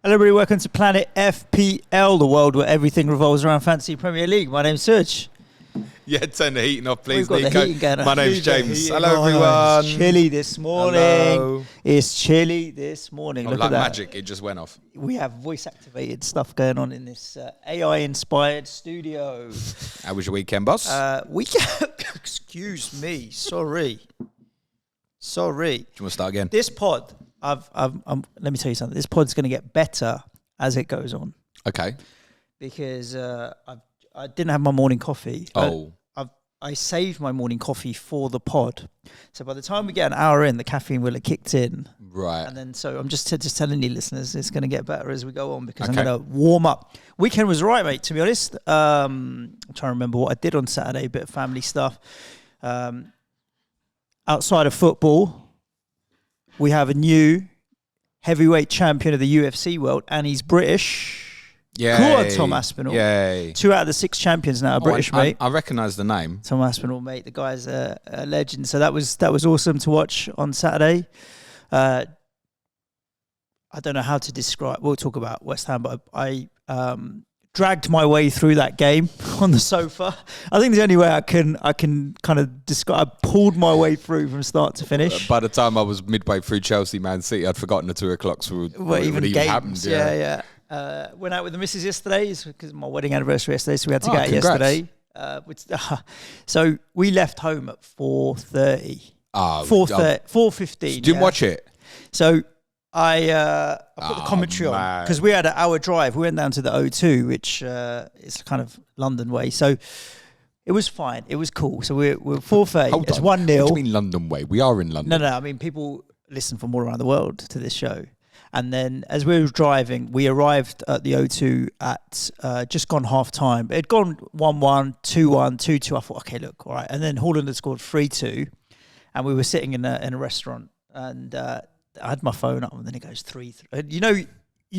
Hello everybody, welcome to Planet FPL, the world where everything revolves around Fantasy Premier League. My name's Suj. Yeah, turn the heating off, please, We've got Nico. the heating going on. My name's James. Hello, everyone. It's chilly this morning. Hello. It's chilly this morning. Look like at that. magic, it just went off. We have voice-activated stuff going on in this AI-inspired studio. How was your weekend, boss? Excuse me. Sorry. Do you want to start again? This pod, let me tell you something. This pod's going to get better as it goes on. Okay. Because I didn't have my morning coffee. I saved my morning coffee for the pod. So by the time we get an hour in, the caffeine will have kicked in. Right. And then so I'm just telling you, listeners, it's going to get better as we go on because I'm going to warm up. Weekend was right, mate, to be honest. I'm trying to remember what I did on Saturday, a bit of family stuff. Outside of football, we have a new heavyweight champion of the UFC world, and he's British. Yeah. Go on, Tom Aspinall. Yay. 2 out of the 6 champions now are British, mate. I recognise the name. Tom Aspinall, mate. The guy's a legend. So that was awesome to watch on Saturday. I don't know how to describe. We'll talk about West Ham, but I dragged my way through that game on the sofa. I think the only way I can kind of describe. I pulled my way through from start to finish. By the time I was midway through Chelsea, Man City, I'd forgotten the 2 o'clocks were even games, happened. Yeah. Went out with the missus yesterday because my wedding anniversary yesterday, so we had to go out congrats. yesterday. So we left home at 4:30. 4:15. Didn't watch it. So I put the commentary on because we had an hour drive. We went down to the O2, which is kind of London way. So it was fine. It was cool. So we're 4:30. It's 1-0. What do you mean London way? We are in London. No. I mean, people listen from all around the world to this show. And then as we were driving, we arrived at the O2 at just gone half time. It had gone 1-1, 2-1, 2-2. I thought, okay, look, all right. And then Haaland had scored 3-2. And we were sitting in a restaurant. And I had my phone up, and then it goes 3-3. You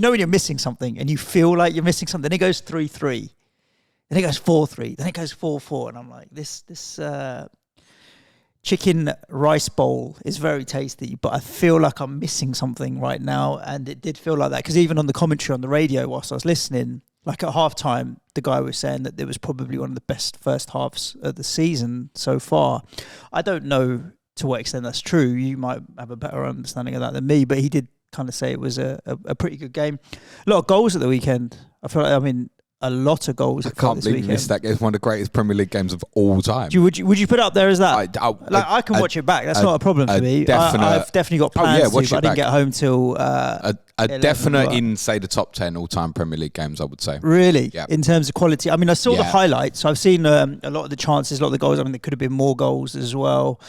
know when you're missing something and you feel like you're missing something, then it goes 3-3. Then it goes 4-3. Then it goes 4-4. And I'm like, this chicken rice bowl is very tasty, but I feel like I'm missing something right now. And it did feel like that because even on the commentary on the radio whilst I was listening, like at halftime, the guy was saying that it was probably one of the best first halves of the season so far. I don't know to what extent that's true. You might have a better understanding of that than me, but he did kind of say it was a pretty good game. A lot of goals at the weekend. I feel like, a lot of goals. I can't believe you missed that game. It's one of the greatest Premier League games of all time. Would you put it up there as that? I can watch it back. That's not a problem for me. I've definitely got plans to, but I didn't get home till a definite in, say, the top 10 all-time Premier League games, I would say. Really? Yeah. In terms of quality? I mean, I saw the highlights. So I've seen a lot of the chances, a lot of the goals. I mean, there could have been more goals as well.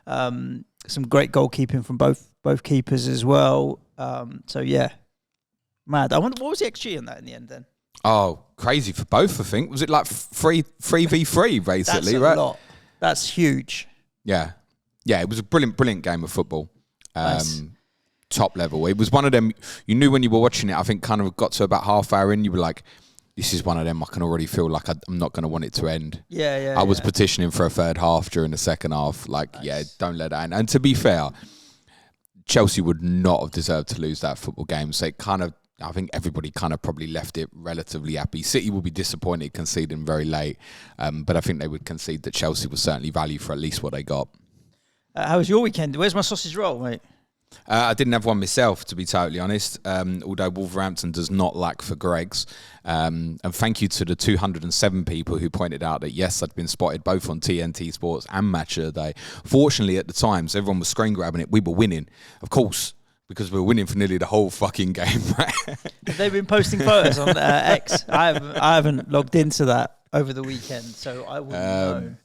Some great goalkeeping from both keepers as well. Mad. I wonder, what was the XG in that in the end then? Oh, crazy for both, I think. Was it like 3v3, basically, That's right? a lot. That's huge. Yeah. Yeah, it was a brilliant game of football. Nice. Top level. It was one of them, you knew when you were watching it, I think kind of got to about half hour in, you were like, this is one of them I can already feel like I'm not going to want it to end. Yeah. I was petitioning for a third half during the second half. Like, nice. Don't let that end. And to be fair, Chelsea would not have deserved to lose that football game. So I think everybody kind of probably left it relatively happy. City will be disappointed conceding very late, but I think they would concede that Chelsea was certainly value for at least what they got. How was your weekend? Where's my sausage roll, mate? I didn't have one myself, to be totally honest, although Wolverhampton does not lack for Greg's. And thank you to the 207 people who pointed out that, yes, I'd been spotted both on TNT Sports and Match of the Day. Fortunately, at the time, so everyone was screen grabbing it. We were winning, of course, because we were winning for nearly the whole fucking game. Have they been posting photos on X? I haven't logged into that over the weekend, so I wouldn't know.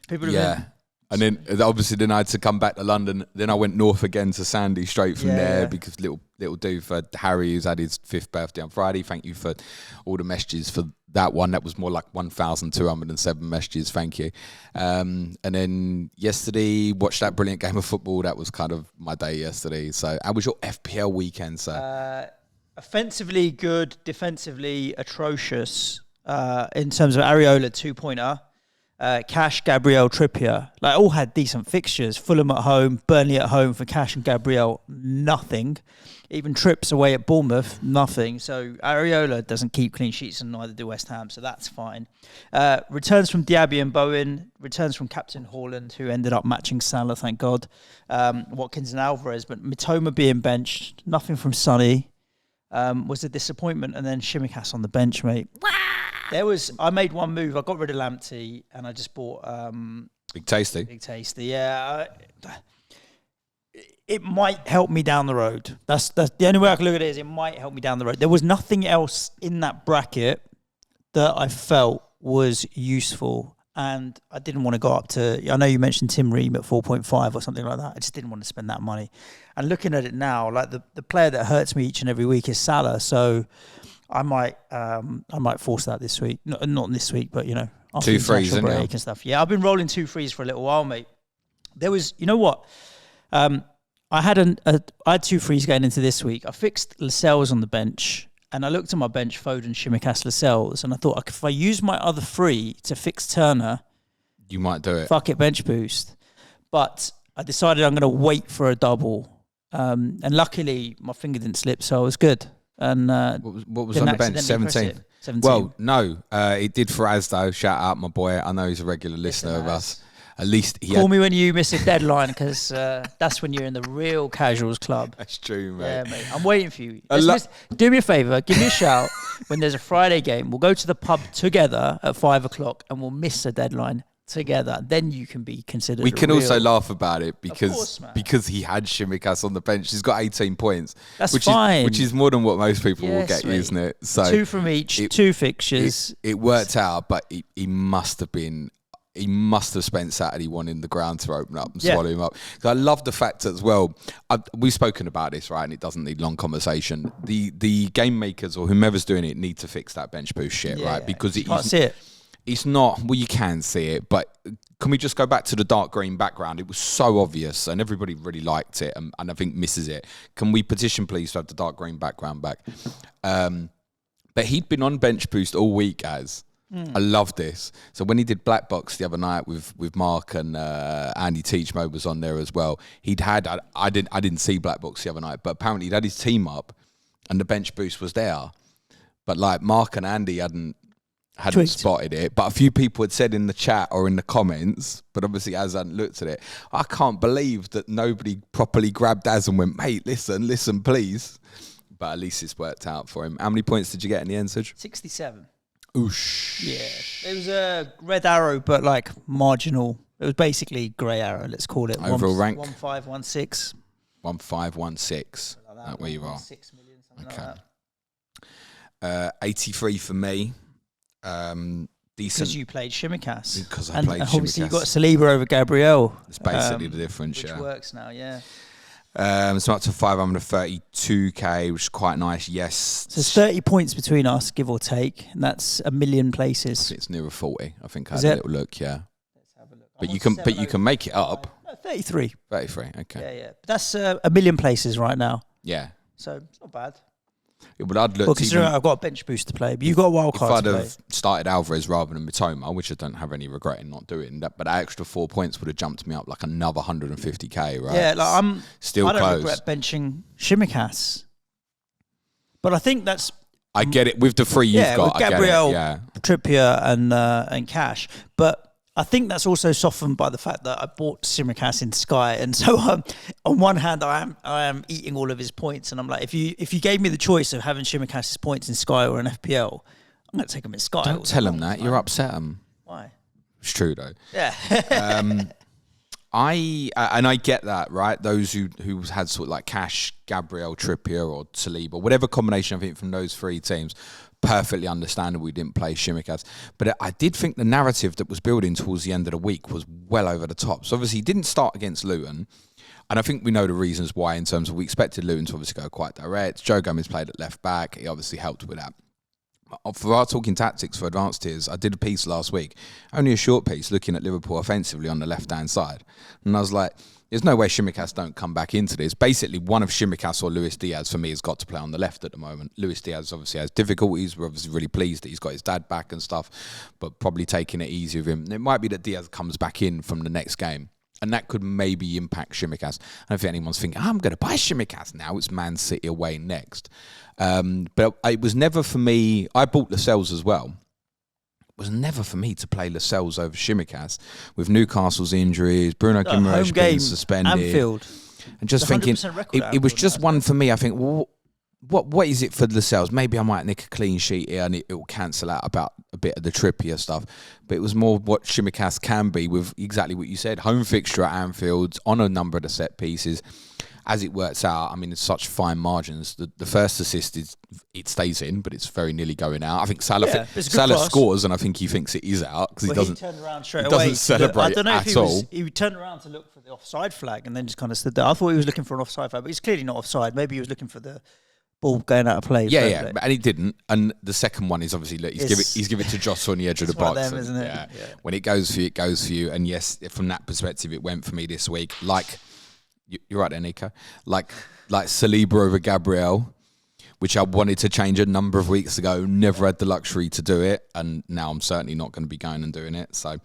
People have been... And then obviously I had to come back to London. Then I went north again to Sandy straight from there because little dude for Harry, who's had his 5th birthday on Friday. Thank you for all the messages for that one. That was more like 1,207 messages. Thank you. And then yesterday, watched that brilliant game of football. That was kind of my day yesterday. So how was your FPL weekend, sir? Offensively good, defensively atrocious in terms of Areola 2-pointer. Cash, Gabriel, Trippier, like all had decent fixtures. Fulham at home, Burnley at home for Cash and Gabriel, nothing. Even trips away at Bournemouth, nothing. So Areola doesn't keep clean sheets and neither do West Ham, so that's fine. Returns from Diaby and Bowen, returns from Captain Haaland, who ended up matching Salah, thank God. Watkins and Alvarez, but Mitoma being benched, nothing from Sonny. Was a disappointment, and then Tsimikas on the bench, mate. I made one move. I got rid of Lamptey and I just bought Big Tasty. Big Tasty. Yeah, it might help me down the road. That's the only way I can look at it is it might help me down the road. There was nothing else in that bracket that I felt was useful, and I didn't want to go up to. I know you mentioned Tim Ream at 4.5 or something like that. I just didn't want to spend that money. And looking at it now, like the player that hurts me each and every week is Salah. So I might force that this week. Not this week, but after 2 frees and stuff. Yeah, I've been rolling 2 frees for a little while, mate. There was, you know what? I had 2 frees going into this week. I fixed Lascelles on the bench, and I looked at my bench, Foden, Tsimikas, Lascelles, and I thought if I use my other free to fix Turner, you might do it. Fuck it, bench boost. But I decided I'm going to wait for a double, and luckily my finger didn't slip, so I was good. And what was on the bench? 17. Well, no, it did for Asdo. Shout out my boy. I know he's a regular listener of us. At least call me when you miss a deadline, because that's when you're in the real casuals club. That's true, mate. Yeah, mate. I'm waiting for you. Do me a favour. Give me a shout when there's a Friday game. We'll go to the pub together at 5 o'clock and we'll miss a deadline together. Then you can be considered. We can also laugh about it because he had Tsimikas on the bench. He's got 18 points. That's fine. Which is more than what most people will get, mate. Isn't it? So 2 from each, 2 fixtures. It worked out, but he must have been. He must have spent Saturday wanting the ground to open up and swallow him up. Because I love the fact that as well, we've spoken about this, right? And it doesn't need long conversation. The game makers or whomever's doing it need to fix that bench boost shit, right? Because you can't see it. It's not, well, you can see it, but can we just go back to the dark green background? It was so obvious and everybody really liked it and I think misses it. Can we petition, please, to have the dark green background back? But he'd been on bench boost all week I love this. So when he did Black Box the other night with Mark and Andy Teachmo was on there as well. I didn't see Black Box the other night, but apparently he'd had his team up and the bench boost was there. But like Mark and Andy hadn't spotted it. But a few people had said in the chat or in the comments, but obviously Az hadn't looked at it. I can't believe that nobody properly grabbed Az and went, mate, listen, please. But at least it's worked out for him. How many points did you get in the end, Suj? 67. Oosh. Yeah, it was a red arrow, but like marginal. It was basically grey arrow. Let's call it. Overall rank 1516. 1516. Like that where you are. 6 million, something like that. 83 for me. Decent. Because you played Tsimikas. Because I played Tsimikas. Obviously you got Saliba over Gabriel. It's basically the difference, which works now, yeah. So up to 532k, which is quite nice. Yes. So it's 30 points between us, give or take, and that's 1 million places. I think it's nearer 40. I think I had a little look, yeah. Let's have a look. But you can make it up. No, 33. 33, okay. Yeah. But that's 1 million places right now. Yeah. So it's not bad. Yeah, but I'd look. Well, considering I've got a bench boost to play, but you've got a wild card to play. If I'd have started Alvarez rather than Mitoma, which I don't have any regret in not doing, but that extra 4 points would have jumped me up like another 150k, right? Yeah, like I'm still I don't close. regret benching Tsimikas, but I think that's. I get it with the 3 you've got. With Gabriel, I get it, Trippier, and Cash, but. I think that's also softened by the fact that I bought Tsimikas in Sky, and so on one hand I am eating all of his points, and I'm like, if you gave me the choice of having Tsimikas' points in Sky or in FPL, I'm going to take him in Sky. Don't tell him that. You're upset him. Why? It's true though. Yeah. I get that, right? Those who had sort of like Cash, Gabriel, Trippier, or Saliba, whatever combination I think from those 3 teams. Perfectly understandable we didn't play Tsimikas. But I did think the narrative that was building towards the end of the week was well over the top. So obviously he didn't start against Luton. And I think we know the reasons why in terms of we expected Luton to obviously go quite direct. Joe Gomez played at left back. He obviously helped with that. for our talking tactics for advanced tiers, I did a piece last week, only a short piece, looking at Liverpool offensively on the left-hand side. And I was like, there's no way Tsimikas don't come back into this. Basically, one of Tsimikas or Luis Diaz, for me, has got to play on the left at the moment. Luis Diaz obviously has difficulties. We're obviously really pleased that he's got his dad back and stuff, but probably taking it easy with him. It might be that Diaz comes back in from the next game, and that could maybe impact Tsimikas. I don't think anyone's thinking, I'm going to buy Tsimikas now. It's Man City away next. But it was never for me. I bought Lascelles as well. It was never for me to play Lascelles over Tsimikas with Newcastle's injuries, Bruno Guimaraes being suspended. Anfield. And just thinking, it was just one for me. I think, well, what is it for Lascelles? Maybe I might nick a clean sheet here and it will cancel out about a bit of the Trippier stuff. But it was more what Tsimikas can be with exactly what you said. Home fixture at Anfield, on a number of the set pieces. As it works out, I mean, it's such fine margins. The first assist, it stays in, but it's very nearly going out. I think Salah scores, and I think he thinks it is out because he turned around straight away. Doesn't celebrate I don't know if all. He turned around to look for the offside flag and then just kind of stood there. I thought he was looking for an offside flag, but he's clearly not offside. Maybe he was looking for the ball going out of play. Yeah, and he didn't. And the second one is obviously, look, he's give it to Joss on the edge of the box. Them, isn't it? Yeah. When it goes for you, it goes for you. And yes, from that perspective, it went for me this week. Like, you're right there, Nico. Like Saliba over Gabriel, which I wanted to change a number of weeks ago. Never had the luxury to do it, and now I'm certainly not going to be going and doing it. So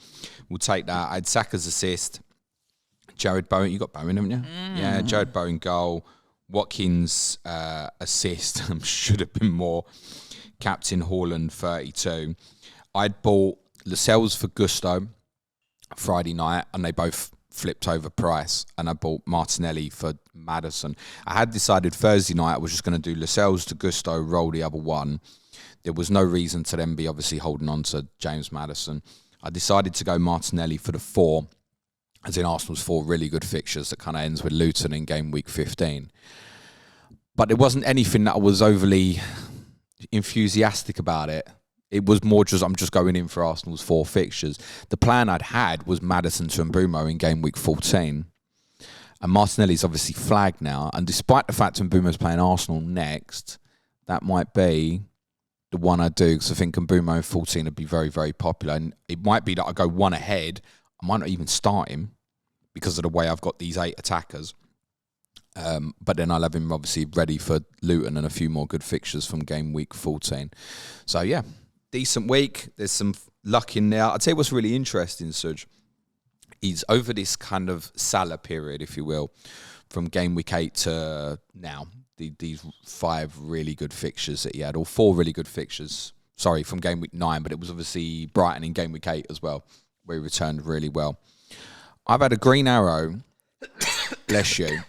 we'll take that. I had Saka's assist. Jared Bowen, you got Bowen, haven't you? Yeah, Jared Bowen goal. Watkins assist. Should have been more. Captain Haaland 32. I'd bought Lascelles for Gusto Friday night, and they both flipped over price, and I bought Martinelli for Maddison. I had decided Thursday night I was just going to do Lascelles to Gusto, roll the other one. There was no reason to then be obviously holding on to James Maddison. I decided to go Martinelli for the 4, as in Arsenal's 4 really good fixtures that kind of ends with Luton in game week 15. But there wasn't anything that I was overly enthusiastic about it. It was more just, I'm just going in for Arsenal's 4 fixtures. The plan I'd had was Maddison to Mbeumo in game week 14. And Martinelli's obviously flagged now. And despite the fact Mbeumo's playing Arsenal next, that might be the one I do, because I think Mbeumo in 14 would be very, very popular. And it might be that I go one ahead. I might not even start him because of the way I've got these 8 attackers. But then I'll have him obviously ready for Luton and a few more good fixtures from game week 14. So, yeah. Decent week. There's some luck in there. I'll tell you what's really interesting, Suj, is over this kind of Salah period, if you will, from game week 8 to now, these 5 really good fixtures that he had, or 4 really good fixtures, sorry, from game week 9, but it was obviously Brighton in game week 8 as well, where he returned really well. I've had a green arrow, bless you,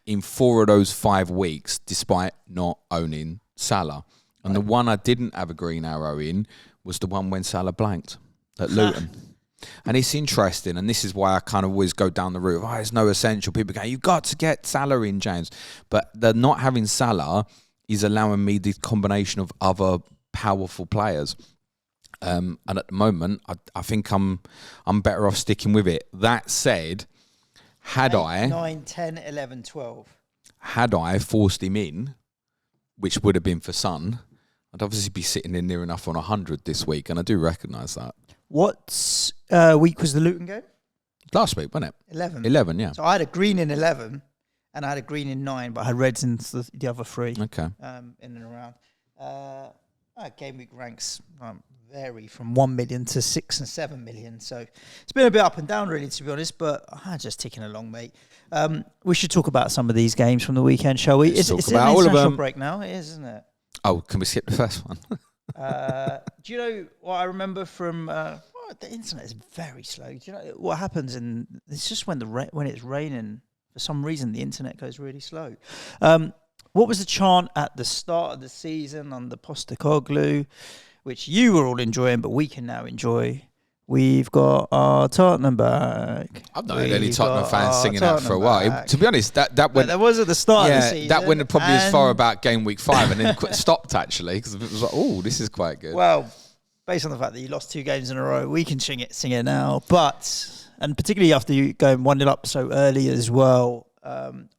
in 4 of those 5 weeks, despite not owning Salah. And the one I didn't have a green arrow in was the one when Salah blanked at Luton. And it's interesting, and this is why I kind of always go down the route of, it's no essential. People go, you've got to get Salah in, James. But the not having Salah is allowing me this combination of other powerful players. And at the moment, I think I'm better off sticking with it. That said, had 8, 9, 10, 11, 12. Had I forced him in, which would have been for Son, I'd obviously be sitting in near enough on 100 this week, and I do recognise that. What week was the Luton game? Last week, wasn't it? 11. 11, yeah. So I had a green in 11, and I had a green in 9, but I had reds in the other 3. Okay. In and around. Game week ranks vary from 1 million to 6 and 7 million. So it's been a bit up and down, really, to be honest, but I'm just ticking along, mate. We should talk about some of these games from the weekend, shall we? It's an international break now, it is, isn't it? Oh, can we skip the first one? Do you know what I remember from... the internet is very slow. Do you know what happens? It's just when it's raining, for some reason, the internet goes really slow. What was the chant at the start of the season under Postecoglou, which you were all enjoying, but we can now enjoy? We've got our Tottenham back. I've not heard any Tottenham fans singing that for a while. To be honest, that went... That was at the start of the season. That went probably as far about game week 5 and then stopped, actually, because it was like, oh, this is quite good. Well, based on the fact that you lost 2 games in a row, we can sing it now. But, and particularly after you going 1-0 up so early as well,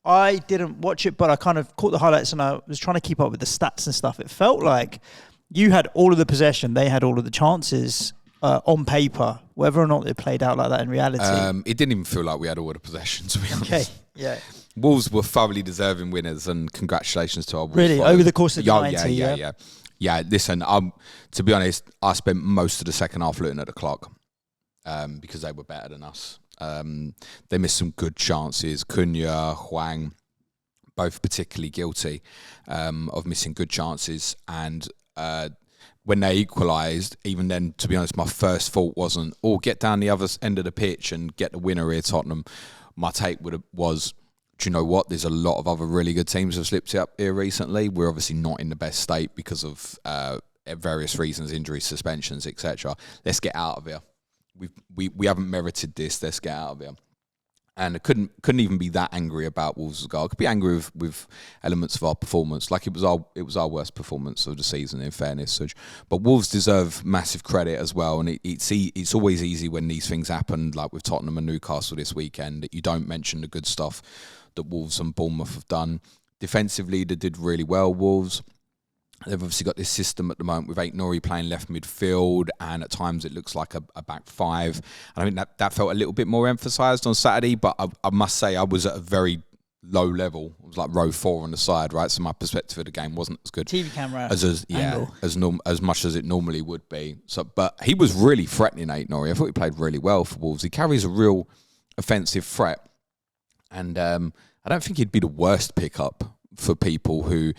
I didn't watch it, but I kind of caught the highlights and I was trying to keep up with the stats and stuff. It felt like you had all of the possession, they had all of the chances on paper. Whether or not it played out like that in reality, it didn't even feel like we had all the possession, to be honest. Okay, yeah. Wolves were thoroughly deserving winners, and congratulations to our Wolves. Really, over the course of the 90, yeah. Listen, to be honest, I spent most of the second half looking at the clock because they were better than us. They missed some good chances. Cunha, Hwang, both particularly guilty of missing good chances. And when they equalised, even then, to be honest, my first thought wasn't, get down the other end of the pitch and get the winner here, Tottenham. My take was, do you know what? There's a lot of other really good teams that have slipped up here recently. We're obviously not in the best state because of various reasons, injuries, suspensions, etc. Let's get out of here. We haven't merited this. Let's get out of here. And I couldn't even be that angry about Wolves' goal. I could be angry with elements of our performance, like it was our worst performance of the season, in fairness, Suj. But Wolves deserve massive credit as well, and it's always easy when these things happen, like with Tottenham and Newcastle this weekend, that you don't mention the good stuff that Wolves and Bournemouth have done. Defensively, they did really well, Wolves. They've obviously got this system at the moment with Aït-Nouri playing left midfield, and at times it looks like a back five. And I think that felt a little bit more emphasised on Saturday, but I must say I was at a very low level. It was like row 4 on the side, right? So my perspective of the game wasn't as good. TV camera as much as it normally would be. So, but he was really threatening, Aït-Nouri. I thought he played really well for Wolves. He carries a real offensive threat, and I don't think he'd be the worst pickup for people who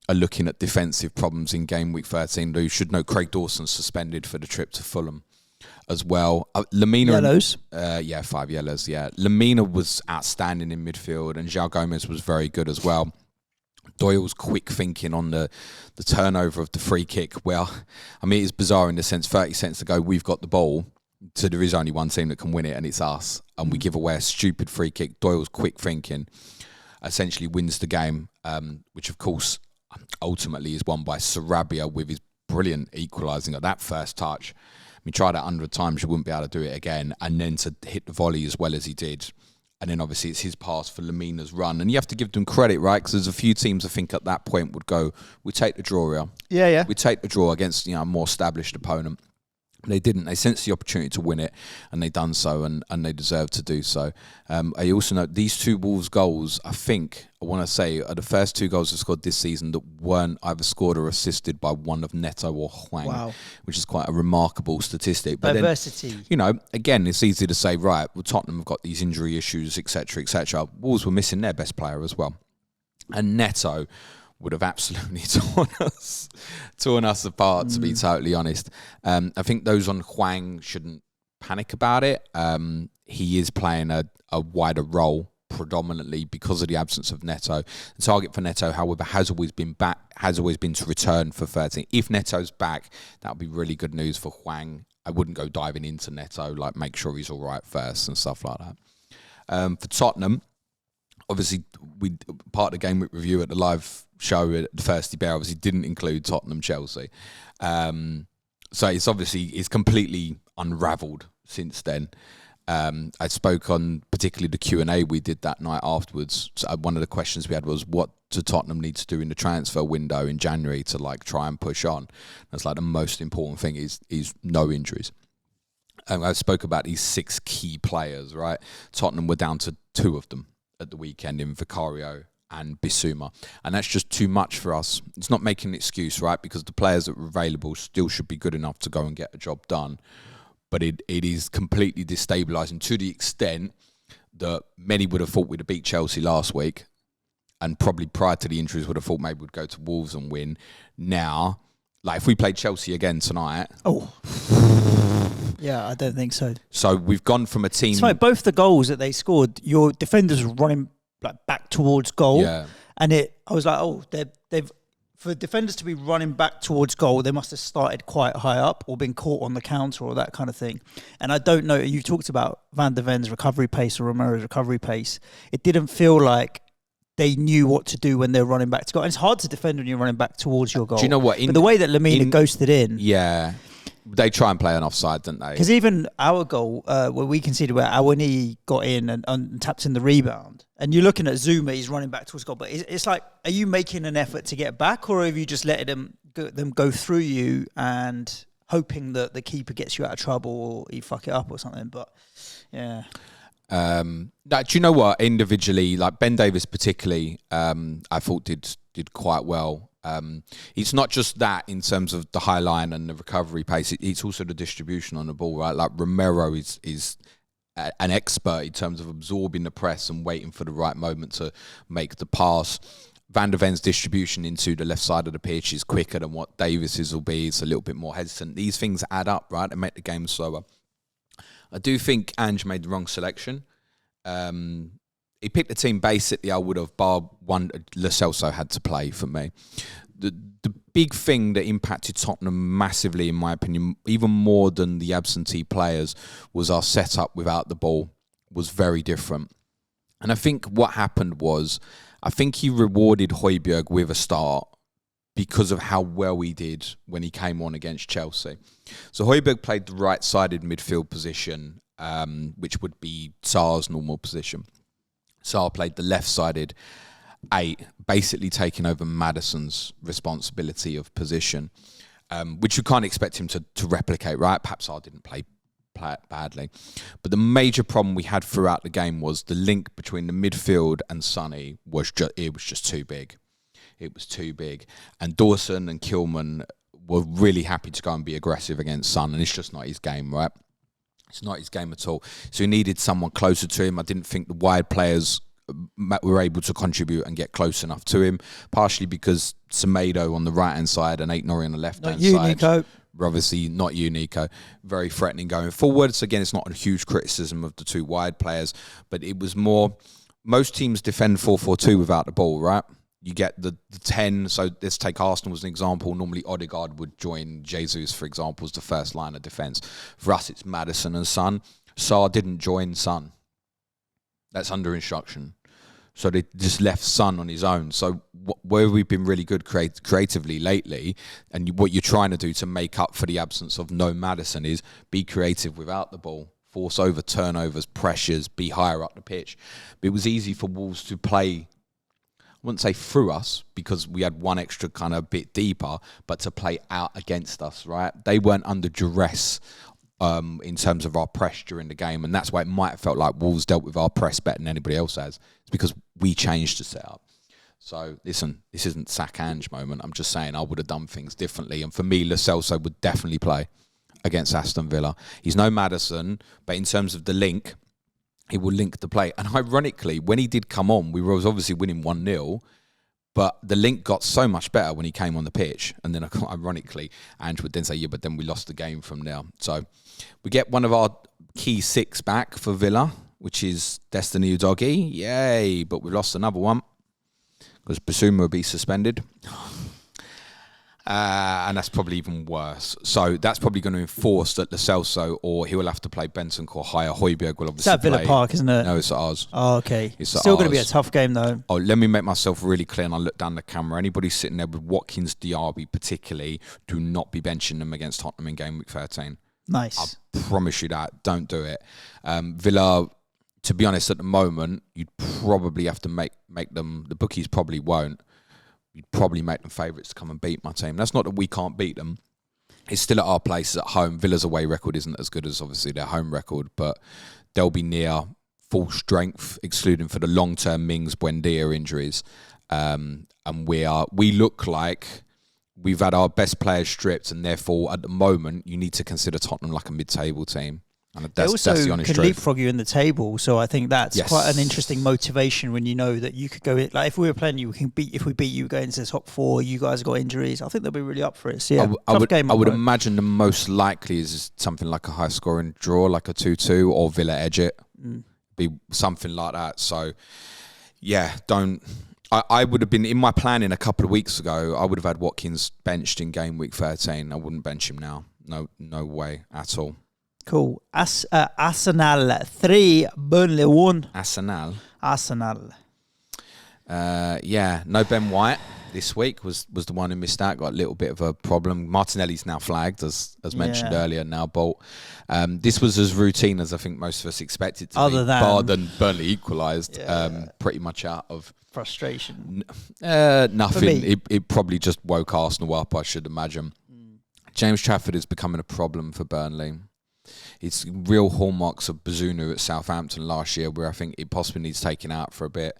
are looking at defensive problems in game week 13. You should know Craig Dawson's suspended for the trip to Fulham as well. Lamina, yellows? 5 yellows, yeah. Lamina was outstanding in midfield, and João Gomez was very good as well. Doyle's quick thinking on the turnover of the free kick. Well, I mean, it's bizarre in the sense 30 seconds ago, we've got the ball, so there is only one team that can win it, and it's us. And we give away a stupid free kick. Doyle's quick thinking essentially wins the game, which, of course, ultimately is won by Sarabia with his brilliant equalising at that first touch. I mean, try that 100 times, you wouldn't be able to do it again. And then to hit the volley as well as he did. And then obviously it's his pass for Lamina's run. And you have to give them credit, right? Because there's a few teams I think at that point would go, we take the draw here. Yeah. We take the draw against a more established opponent. They didn't. They sensed the opportunity to win it, and they done so, and they deserved to do so. I also know these two Wolves goals, I want to say, are the first 2 goals they've scored this season that weren't either scored or assisted by one of Neto or Hwang, which is quite a remarkable statistic. But diversity. Then, again, it's easy to say, right, well, Tottenham have got these injury issues, etc., etc. Wolves were missing their best player as well. And Neto would have absolutely torn us apart, to be totally honest. I think those on Hwang shouldn't panic about it. He is playing a wider role predominantly because of the absence of Neto. The target for Neto, however, has always been to return for 13. If Neto's back, that would be really good news for Hwang. I wouldn't go diving into Neto, make sure he's all right first and stuff like that. For Tottenham, obviously, part of the game week review at the live show at the Thirsty Bear obviously didn't include Tottenham-Chelsea. So it's completely unravelled since then. I spoke on particularly the Q&A we did that night afterwards. So one of the questions we had was, what do Tottenham need to do in the transfer window in January to try and push on? That's the most important thing is no injuries. I spoke about these 6 key players, right? Tottenham were down to 2 of them at the weekend in Vicario and Bissouma, and that's just too much for us. It's not making an excuse, right? Because the players that were available still should be good enough to go and get a job done, but it is completely destabilising to the extent that many would have thought we'd have beat Chelsea last week, and probably prior to the injuries would have thought maybe we'd go to Wolves and win. Now, if we played Chelsea again tonight, yeah, I don't think so. So we've gone from a team. It's both the goals that they scored, your defenders were running back towards goal, and I was they've for defenders to be running back towards goal, they must have started quite high up or been caught on the counter or that kind of thing. And I don't know. You talked about Van der Ven's recovery pace or Romero's recovery pace. It didn't feel like they knew what to do when they're running back to goal. And it's hard to defend when you're running back towards your goal. Do you know what? But the way that Lamina ghosted in, they try and play an offside, don't they? Because even our goal, where we conceded, where Awani got in and tapped in the rebound, And you're looking at Zuma, he's running back towards goal. But it's like, are you making an effort to get back, or have you just letting them go through you and hoping that the keeper gets you out of trouble or you fuck it up or something? But yeah. Do you know what? Individually, like Ben Davies particularly, I thought did quite well. It's not just that in terms of the high line and the recovery pace. It's also the distribution on the ball, right? Like Romero is an expert in terms of absorbing the press and waiting for the right moment to make the pass. Van der Ven's distribution into the left side of the pitch is quicker than what Davis's will be. It's a little bit more hesitant. These things add up, right, and make the game slower. I do think Ange made the wrong selection. He picked the team basically I would have, bar one Lo Celso had to play for me. The big thing that impacted Tottenham massively, in my opinion, even more than the absentee players, was our setup without the ball was very different. And I think what happened was, I think he rewarded Højbjerg with a start because of how well he did when he came on against Chelsea. So Højbjerg played the right-sided midfield position, which would be Sar's normal position. Sar played the left-sided 8, basically taking over Maddison's responsibility of position, which you can't expect him to replicate, right? Perhaps Sar didn't play badly. But the major problem we had throughout the game was the link between the midfield and Sonny was just too big. It was too big. And Dawson and Kilman were really happy to go and be aggressive against Son, and it's just not his game, right? It's not his game at all. So he needed someone closer to him. I didn't think the wide players were able to contribute and get close enough to him, partially because Semedo on the right-hand side and Aït-Nouri on the left-hand side. Nico. Obviously, not you, Nico. Very threatening going forward. So again, it's not a huge criticism of the two wide players, but it was more, most teams defend 4-4-2 without the ball, right? You get the 10, so let's take Arsenal as an example. Normally Odegaard would join Jesus, for example, as the first line of defence. For us, it's Maddison and Son. Sarr didn't join Son. That's under instruction. So they just left Son on his own. So where we've been really good creatively lately, and what you're trying to do to make up for the absence of no Maddison, is be creative without the ball. Force over turnovers, pressures, be higher up the pitch. But it was easy for Wolves to play, I wouldn't say through us, because we had one extra kind of bit deeper, but to play out against us, right? They weren't under duress in terms of our press during the game, and that's why it might have felt like Wolves dealt with our press better than anybody else has. It's because we changed the setup. So listen, this isn't sack Ange moment. I'm just saying I would have done things differently, and for me, Lo Celso would definitely play against Aston Villa. He's no Maddison, but in terms of the link, he will link the play. And ironically, when he did come on, we were obviously winning 1-0, but the link got so much better when he came on the pitch. And then ironically, Ange would then say, yeah, but then we lost the game from there. So we get one of our key 6 back for Villa, which is Destiny Udogie. Yay, but we lost another one because Basuma will be suspended. And that's probably even worse. So that's probably going to enforce that Lo Celso, or he will have to play Bentancur higher. Højbjerg will obviously play. It's at Villa Park, isn't it? No, it's at ours. Oh, okay. It's still going to be a tough game, though. Oh, let me make myself really clear, and I look down the camera. Anybody sitting there with Watkins, Diaby particularly, do not be benching them against Tottenham in game week 13. Nice. I promise you that. Don't do it. Villa, to be honest, at the moment, you'd probably have to make them, the bookies probably won't. You'd probably make them favourites to come and beat my team. That's not that we can't beat them. It's still at our place at home. Villa's away record isn't as good as obviously their home record, but they'll be near full strength, excluding for the long-term Mings Buendia injuries. And we look like we've had our best players stripped, and therefore at the moment you need to consider Tottenham like a mid-table team. And they also can leapfrog you in the table, so I think that's quite an interesting motivation when you know that you could go in. Like if we were playing you, if we beat you, go into the top 4. You guys got injuries. I think they'll be really up for it. So yeah, I would imagine the most likely is something like a high-scoring draw, like a 2-2, or Villa edge it. Be something like that. So yeah, I would have been in my planning a couple of weeks ago. I would have had Watkins benched in game week 13. I wouldn't bench him now. No way at all. Cool. Arsenal 3, Burnley 1. Arsenal. Yeah, No Ben White. this week was the one who missed out, got a little bit of a problem. Martinelli's now flagged, as mentioned earlier, now Bolt. This was as routine as I think most of us expected to be, bar than Burnley equalised, pretty much out of... frustration. Nothing. It probably just woke Arsenal up, I should imagine. James Trafford is becoming a problem for Burnley. It's real hallmarks of Bazunu at Southampton last year, where I think it possibly needs taking out for a bit.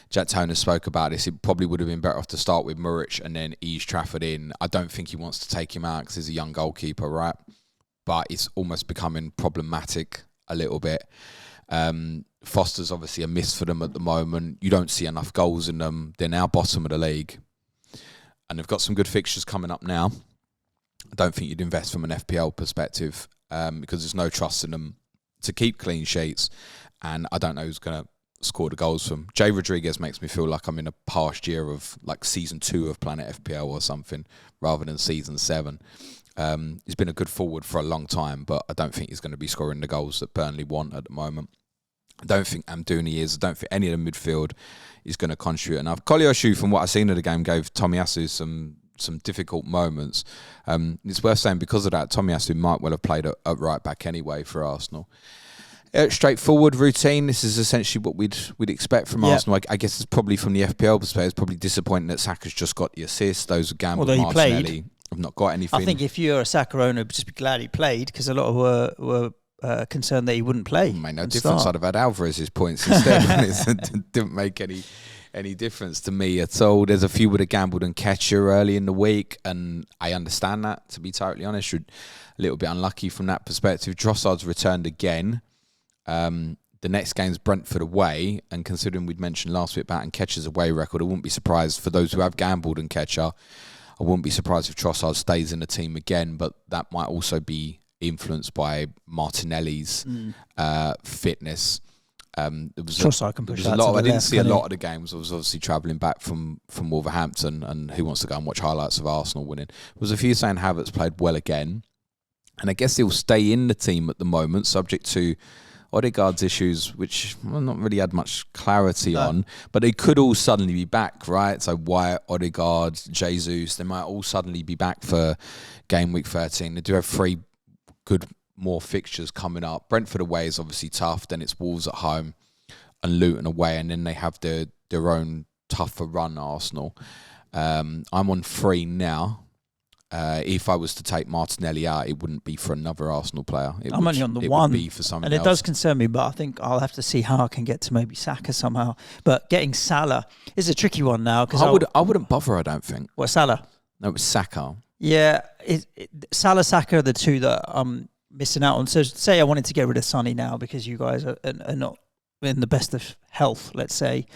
Jack Toner spoke about this. It probably would have been better off to start with Muric and then ease Trafford in. I don't think he wants to take him out because he's a young goalkeeper, right? But it's almost becoming problematic a little bit. Foster's obviously a miss for them at the moment. You don't see enough goals in them. They're now bottom of the league. And they've got some good fixtures coming up now. I don't think you'd invest from an FPL perspective because there's no trust in them to keep clean sheets. And I don't know who's going to score the goals from. Jay Rodriguez makes me feel like I'm in a past year of like season 2 of Planet FPL or something rather than season 7. He's been a good forward for a long time, but I don't think he's going to be scoring the goals that Burnley want at the moment. I don't think Amdouni is. I don't think any of the midfield is going to contribute enough. Kolyoshu, from what I've seen of the game, gave Tomiyasu some difficult moments. It's worth saying because of that, Tomiyasu might well have played at right back anyway for Arsenal. Straightforward routine. This is essentially what we'd expect from Arsenal. I guess it's probably from the FPL perspective. It's probably disappointing that Saka's just got the assist. Those are gamble. Although he Martinelli played, have not got anything. I think if you're a Saka owner, just be glad he played because a lot of were concerned that he wouldn't play. Made no difference. I'd have had Alvarez's points instead. It didn't make any difference to me at all. There's a few would have gambled on Ketcher early in the week, and I understand that, to be totally honest. You're a little bit unlucky from that perspective. Trossard's returned again. The next game's Brentford away, and considering we'd mentioned last week about Nketiah's away record, I wouldn't be surprised, for those who have gambled on Nketiah, I wouldn't be surprised if Trossard stays in the team again, but that might also be influenced by Martinelli's fitness. Trossard can push that. I didn't see a lot of the games. I was obviously travelling back from Wolverhampton, and who wants to go and watch highlights of Arsenal winning? There was a few saying Havertz played well again, and I guess he'll stay in the team at the moment, subject to Odegaard's issues, which I've not really had much clarity on, but they could all suddenly be back, right? So Wyatt, Odegaard, Jesus, they might all suddenly be back for game week 13. They do have 3 good more fixtures coming up. Brentford away is obviously tough, then it's Wolves at home and Luton away, and then they have their own tougher run, Arsenal. I'm on 3 now. If I was to take Martinelli out, it wouldn't be for another Arsenal player. I'm only on the 1. Would be for someone and it else. does concern me, but I think I'll have to see how I can get to maybe Saka somehow. But getting Salah is a tricky one now. Cause I wouldn't bother, I don't think. What, Salah? No, it was Saka. Yeah, Salah, Saka are the 2 that I'm missing out on. So say I wanted to get rid of Sonny now because you guys are not in the best of health, let's say.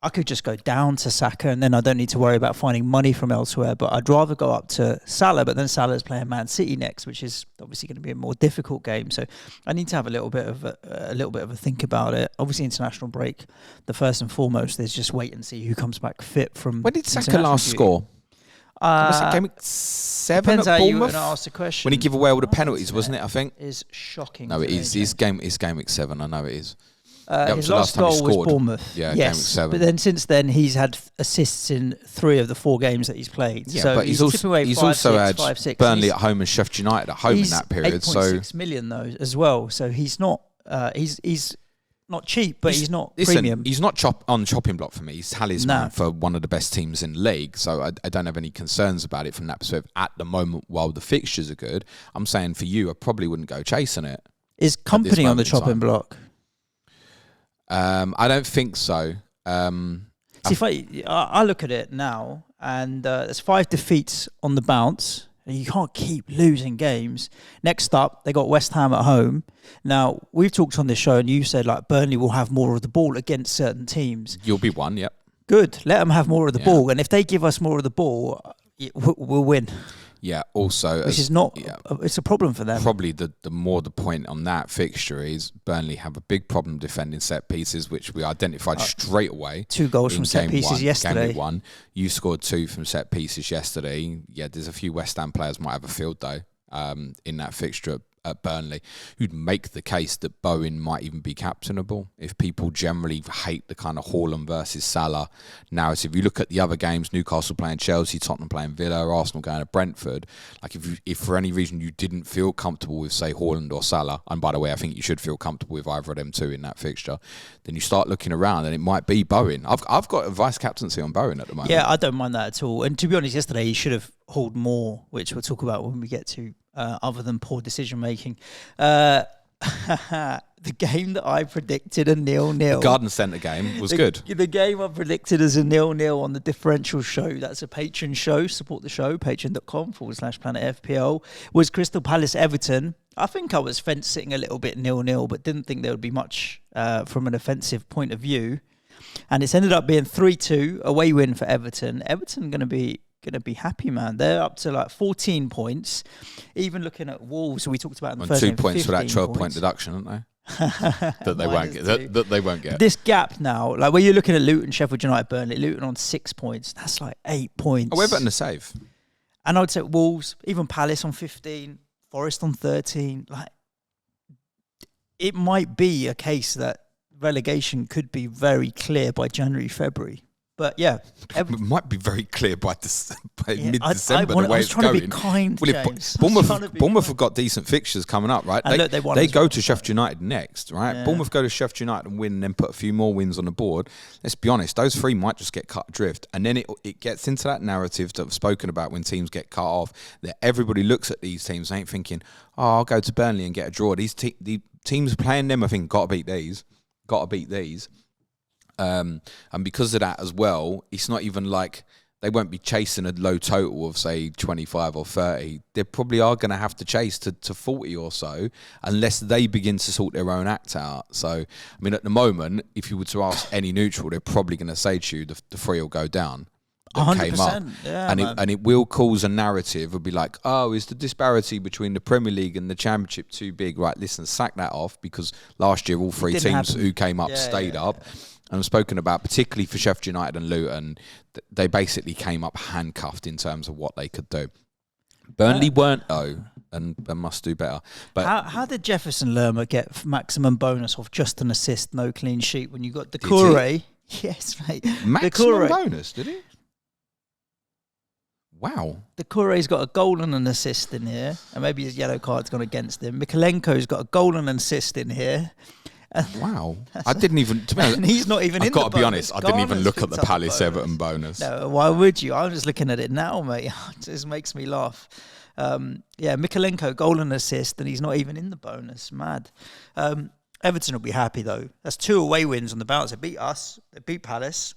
I could just go down to Saka and then I don't need to worry about finding money from elsewhere. But I'd rather go up to Salah, but then Salah's playing Man City next, which is obviously going to be a more difficult game. So I need to have a little bit of a think about it. Obviously, international break. The first and foremost is just wait and see who comes back fit from. When did Saka last score? Was it game 7 at Bournemouth? Ask the question. When he gave away all the penalties, wasn't it? I think is shocking. No, it is. It's game week 7. I know it is. His last goal was Bournemouth. Yeah, yes, game week 7. But then since then he's had assists in 3 of the 4 games that he's played. Yeah, so but he's also had Burnley at home and Sheffield United at home in that period. 8.6 million though as well. So he's not he's not cheap, but he's not premium. He's not on chopping block for me. He's talisman for one of the best teams in the league. So I don't have any concerns about it from that perspective at the moment while the fixtures are good. I'm saying for you, I probably wouldn't go chasing it. Is Company on the chopping block? I don't think so. See, if I look at it now, and there's 5 defeats on the bounce. And you can't keep losing games. Next up, they got West Ham at home. Now, we've talked on this show, and you said like Burnley will have more of the ball against certain teams. You'll be one, yep. Good. Let them have more of the ball. And if they give us more of the ball, we'll win. Yeah, also... Which is not... Yeah, it's a problem for them. Probably the more the point on that fixture is Burnley have a big problem defending set pieces, which we identified straight away. 2 goals from set pieces yesterday. Game 1. You scored 2 from set pieces yesterday. Yeah, there's a few West Ham players might have a field, though, in that fixture at Burnley, you'd make the case that Bowen might even be captainable if people generally hate the kind of Haaland versus Salah narrative. You look at the other games, Newcastle playing Chelsea, Tottenham playing Villa, Arsenal going to Brentford. Like if for any reason you didn't feel comfortable with, say, Haaland or Salah, and by the way, I think you should feel comfortable with either of them two in that fixture, then you start looking around and it might be Bowen. I've got a vice captaincy on Bowen at the moment. Yeah, I don't mind that at all. And to be honest, yesterday he should have hauled more, which we'll talk about when we get to other than poor decision making. The game that I predicted a 0-0. The Garden Centre game was good. The game I predicted as a 0-0 on the differential show, that's a Patreon show, support the show, patreon.com/Planet FPL, was Crystal Palace Everton. I think I was fence sitting a little bit 0-0, but didn't think there would be much from an offensive point of view. And it's ended up being 3-2, away win for Everton. Everton going to be happy, man. They're up to like 14 points. Even looking at Wolves, we talked about in the first game, 2 points for that 12-point deduction, aren't they? that they won't get. That they won't get. This gap now, like when you're looking at Luton, Sheffield United, Burnley, Luton on 6 points. That's like 8 points. Oh, Everton a save. And I would say Wolves, even Palace on 15, Forest on 13. Like, it might be a case that relegation could be very clear by January, February. But yeah, it might be very clear by mid-December the way it's going. I was trying to be kind, James. Bournemouth have got decent fixtures coming up, right? And they go to Sheffield United next, right? Yeah. Bournemouth go to Sheffield United and win, and then put a few more wins on the board. Let's be honest, those three might just get cut adrift, and then it gets into that narrative that I've spoken about when teams get cut off. That everybody looks at these teams and ain't thinking, "Oh, I'll go to Burnley and get a draw." The teams playing them, I think, got to beat these. And because of that as well, it's not even like they won't be chasing a low total of, say, 25 or 30. They probably are going to have to chase to 40 or so unless they begin to sort their own act out. So, I mean, at the moment, if you were to ask any neutral, they're probably going to say to you the three will go down. 100%. Yeah, and it will cause a narrative. It'll be like, oh, is the disparity between the Premier League and the Championship too big? Right, listen, sack that off, because last year all three teams who came up stayed up. And I've spoken about, particularly for Sheffield United and Luton, they basically came up handcuffed in terms of what they could do. Burnley weren't, though, and must do better. But how did Jefferson Lerma get maximum bonus off just an assist, no clean sheet, when you got Decore? Yes, mate. Maximum bonus, did he? Wow. Decore's got a goal and an assist in here, and maybe his yellow card's gone against him. Mikalenko's got a goal and an assist in here. Wow. I didn't even... To be honest, and he's not even in the bonus. I've got to be honest, I didn't even look at the Palace Everton bonus. No, why would you? I'm just looking at it now, mate. It just makes me laugh. Mikalenko, goal and assist, and he's not even in the bonus. Mad. Everton will be happy, though. That's 2 away wins on the bounce. They beat us. They beat Palace.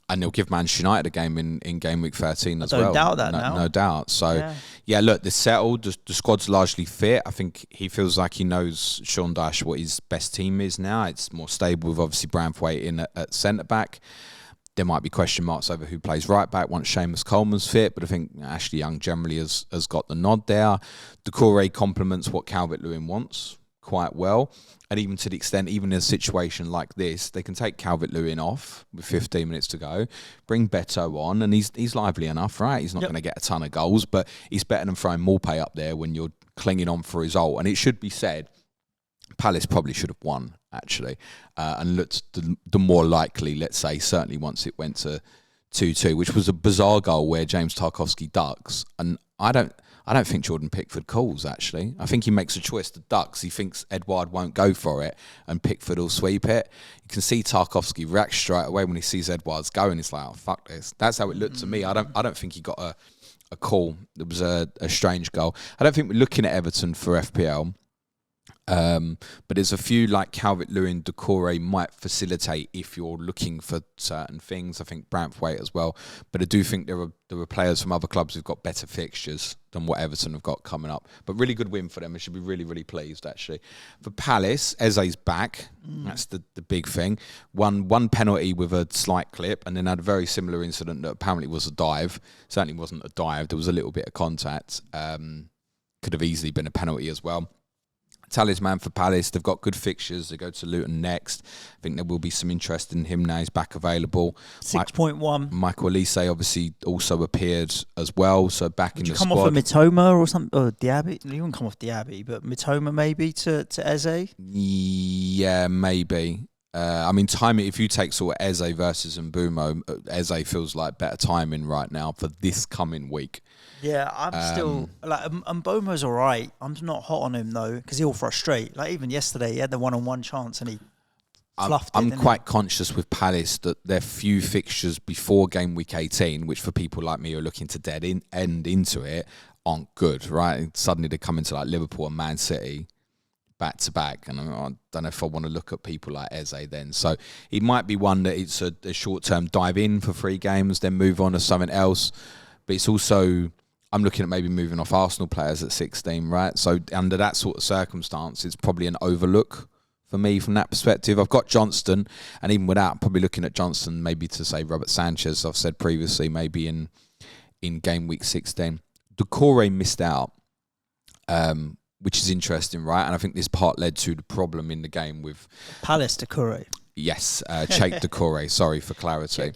And they'll give Manchester United a game in game week 13 as well. I don't doubt that now. No doubt. So, yeah, look, they're settled. The squad's largely fit. I think he feels like he knows, Sean Dyche, what his best team is now. It's more stable with, obviously, Branthwaite in at centre-back. There might be question marks over who plays right-back once Seamus Coleman's fit, but I think Ashley Young generally has got the nod there. Decore complements what Calvert-Lewin wants quite well. And even to the extent, even in a situation like this, they can take Calvert-Lewin off with 15 minutes to go, bring Beto on, and he's lively enough, right? He's not going to get a ton of goals, but he's better than throwing Morpay up there when you're clinging on for a result. And it should be said, Palace probably should have won, actually, and looked the more likely, let's say, certainly once it went to 2-2, which was a bizarre goal where James Tarkowski ducks. And I don't think Jordan Pickford calls, actually. I think he makes a choice to ducks. He thinks Edouard won't go for it and Pickford will sweep it. You can see Tarkowski react straight away when he sees Edouard's going. He's like, oh, fuck this. That's how it looked to me. I don't think he got a call. It was a strange goal. I don't think we're looking at Everton for FPL. But there's a few like Calvert-Lewin, Decore might facilitate if you're looking for certain things. I think Branthwaite as well. But I do think there are players from other clubs who've got better fixtures than what Everton have got coming up. But really good win for them. I should be really, really pleased, actually. For Palace, Eze's back. That's the big thing. One penalty with a slight clip, and then had a very similar incident that apparently was a dive. Certainly wasn't a dive. There was a little bit of contact. Could have easily been a penalty as well. talisman for Palace. They've got good fixtures. They go to Luton next. I think there will be some interest in him now he's back available. 6.1. Michael Elise obviously also appeared as well, so back in the squad. Would you come off of Mitoma or something? Or Diaby? You wouldn't come off Diaby, but Mitoma maybe to Eze? Yeah, maybe. I mean, timing, if you take sort of Eze versus Mbumo, Eze feels like better timing right now for this coming week. Yeah, I'm still like Mbomo's all right. I'm not hot on him though because he'll frustrate. Like even yesterday, he had the one-on-one chance and he fluffed it. I'm quite conscious with Palace that their few fixtures before game week 18, which for people like me who are looking to end into it, aren't good. Right? And suddenly they come into like Liverpool and Man City back to back, and I don't know if I want to look at people like Eze then. So it might be one that it's a short-term dive in for 3 games, then move on to something else. But it's also, I'm looking at maybe moving off Arsenal players at 16, right? So under that sort of circumstance, it's probably an overlook for me from that perspective. I've got Johnston, and even without, I'm probably looking at Johnston maybe to say Robert Sanchez, I've said previously, maybe in game week 16. Doucouré missed out, which is interesting, right? And I think this part led to the problem in the game with Palace Doucouré. Yes, Cheikh Doucouré, sorry for clarity.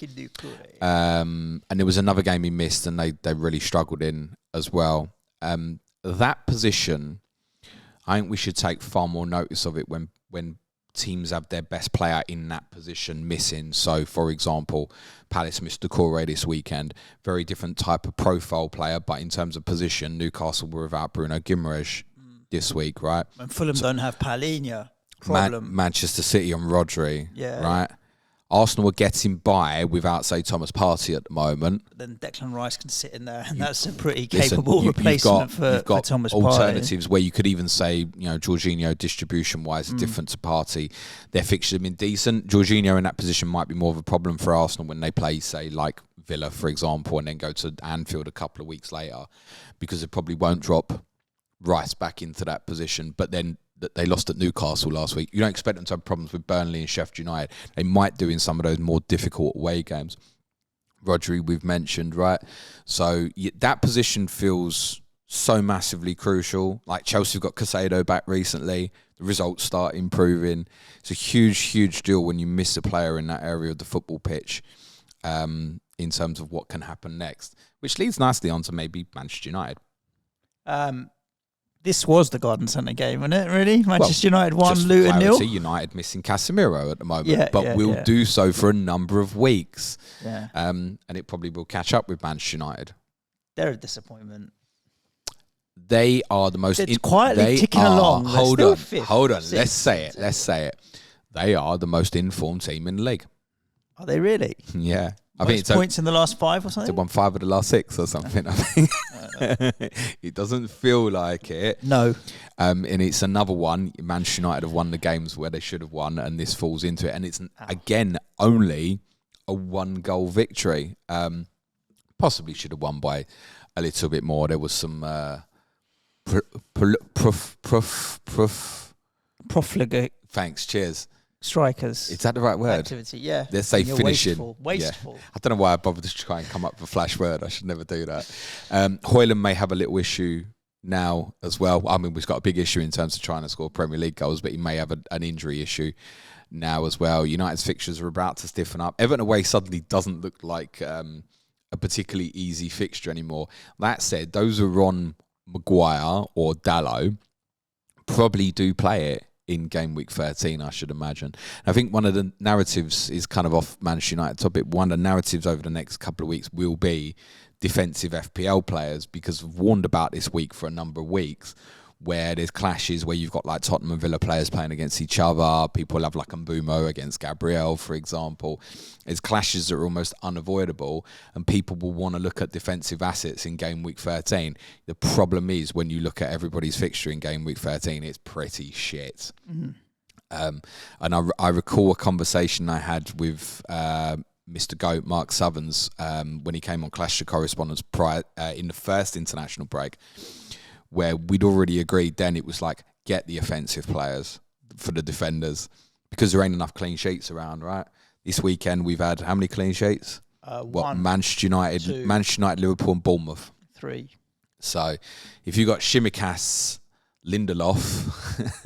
And there was another game he missed and they really struggled in as well. That position, I think we should take far more notice of it when teams have their best player in that position missing. So, for example, Palace missed Doucouré this weekend. Very different type of profile player, but in terms of position, Newcastle were without Bruno Guimaraes this week, right? And Fulham don't have Palhinha. Problem. Manchester City on Rodri, yeah. Right? Arsenal are getting by without, say, Thomas Partey at the moment. But then Declan Rice can sit in there, and that's a pretty capable replacement for Thomas Partey. Alternatives where you could even say, you know, Jorginho distribution-wise is different to Partey. Their fixtures have been decent. Jorginho in that position might be more of a problem for Arsenal when they play, say, like Villa, for example, and then go to Anfield a couple of weeks later, because they probably won't drop Rice back into that position. But then they lost at Newcastle last week. You don't expect them to have problems with Burnley and Sheffield United. They might do in some of those more difficult away games. Rodri, we've mentioned, right? So that position feels so massively crucial. Like Chelsea got Caicedo back recently. The results start improving. It's a huge, huge deal when you miss a player in that area of the football pitch in terms of what can happen next, which leads nicely on to maybe Manchester United. This was the Garden Centre game, wasn't it, really? Manchester United 1, Luton 0. United missing Casemiro at the moment, but we'll do so for a number of weeks. Yeah. And it probably will catch up with Manchester United. They're a disappointment. They are the most... It's quietly ticking along. Hold on. Let's say it. They are the most informed team in the league. Are they really? Yeah. I think it's points in the last 5 or something? They won 5 of the last 6 or something, I think. It doesn't feel like it. No. And it's another one. Manchester United have won the games where they should have won, and this falls into it. And it's, again, only a 1-goal victory. Possibly should have won by a little bit more. There was some profligate. Thanks, cheers. Strikers. Is that the right word? Activity, yeah. Let's say finishing. Wasteful. Yeah. I don't know why I bothered to try and come up with a flash word. I should never do that. Haaland may have a little issue now as well. I mean, we've got a big issue in terms of trying to score Premier League goals, but he may have an injury issue now as well. United's fixtures are about to stiffen up. Everton away suddenly doesn't look like a particularly easy fixture anymore. That said, those who are on Maguire or Dalot probably do play it in game week 13, I should imagine. I think one of the narratives is kind of off Manchester United topic. One of the narratives over the next couple of weeks will be defensive FPL players, because I've warned about this week for a number of weeks, where there's clashes where you've got like Tottenham and Villa players playing against each other. People have like Mbumo against Gabriel, for example. There's clashes that are almost unavoidable, and people will want to look at defensive assets in game week 13. The problem is when you look at everybody's fixture in game week 13, it's pretty shit. Mm-hmm. And I recall a conversation I had with Mr. Goat, Mark Southerns, when he came on Clash of Correspondents prior in the first international break, where we'd already agreed then it was like, get the offensive players for the defenders, because there ain't enough clean sheets around, right? This weekend we've had how many clean sheets? Manchester United, 2, Liverpool and Bournemouth. 3. So if you got Tsimikas, Lindelof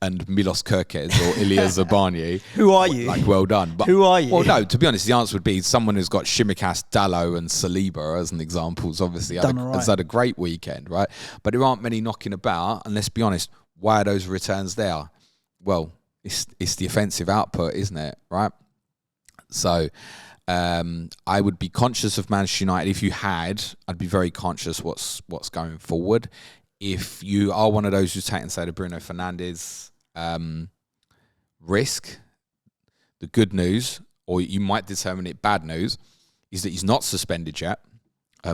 and Milos Kerkez or Ilya Zabani. Who are you? Like, well done. But, who are you? Well, no, to be honest, the answer would be someone who's got Tsimikas, Dalot and Saliba as an example. Obviously has had a great weekend, right? But there aren't many knocking about. And let's be honest, why are those returns there? Well, it's the offensive output, isn't it? Right? So I would be conscious of Manchester United. If you had, I'd be very conscious what's going forward. If you are one of those who's taking, say, the Bruno Fernandes risk, the good news, or you might determine it bad news, is that he's not suspended yet.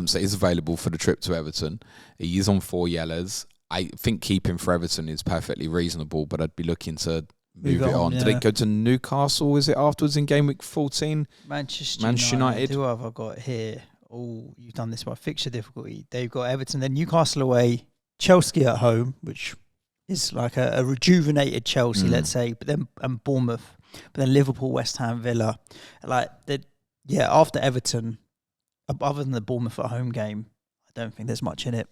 So he's available for the trip to Everton. He is on 4 yellows. I think keeping for Everton is perfectly reasonable, but I'd be looking to move it on. Yeah. Did it go to Newcastle, is it, afterwards in game week 14? Manchester United. Who have I got here? Oh, you've done this by fixture difficulty. They've got Everton, then Newcastle away, Chelsea at home, which is like a rejuvenated Chelsea, let's say, but then and Bournemouth, but then Liverpool, West Ham, Villa. Like, after Everton, other than the Bournemouth at home game, I don't think there's much in it.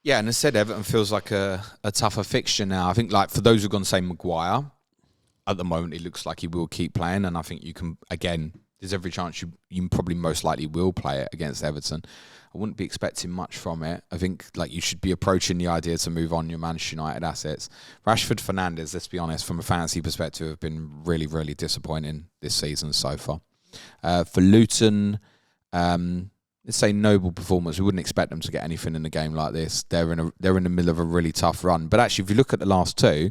Yeah, and as I said, Everton feels like a tougher fixture now. I think, like, for those who are going to say Maguire, at the moment it looks like he will keep playing, and I think you can, again, there's every chance you probably most likely will play it against Everton. I wouldn't be expecting much from it. I think, like, you should be approaching the idea to move on your Manchester United assets. Rashford, Fernandes, let's be honest, from a fantasy perspective, have been really, really disappointing this season so far. For Luton, let's say noble performance. We wouldn't expect them to get anything in a game like this. They're in the middle of a really tough run. But actually, if you look at the last two,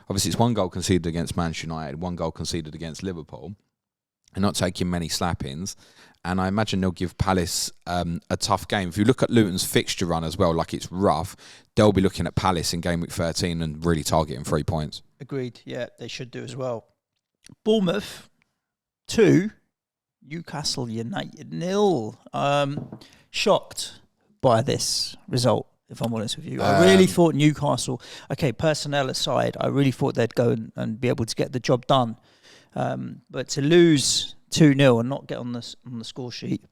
obviously it's 1 goal conceded against Manchester United, 1 goal conceded against Liverpool. They're not taking many slap-ins. And I imagine they'll give Palace a tough game. If you look at Luton's fixture run as well, like, it's rough, they'll be looking at Palace in game week 13 and really targeting 3 points. Agreed. Yeah, they should do as well. Bournemouth 2, Newcastle United 0. Shocked by this result, if I'm honest with you. I really thought Newcastle, okay, personnel aside, I really thought they'd go and be able to get the job done. But to lose 2-0 and not get on the score sheet.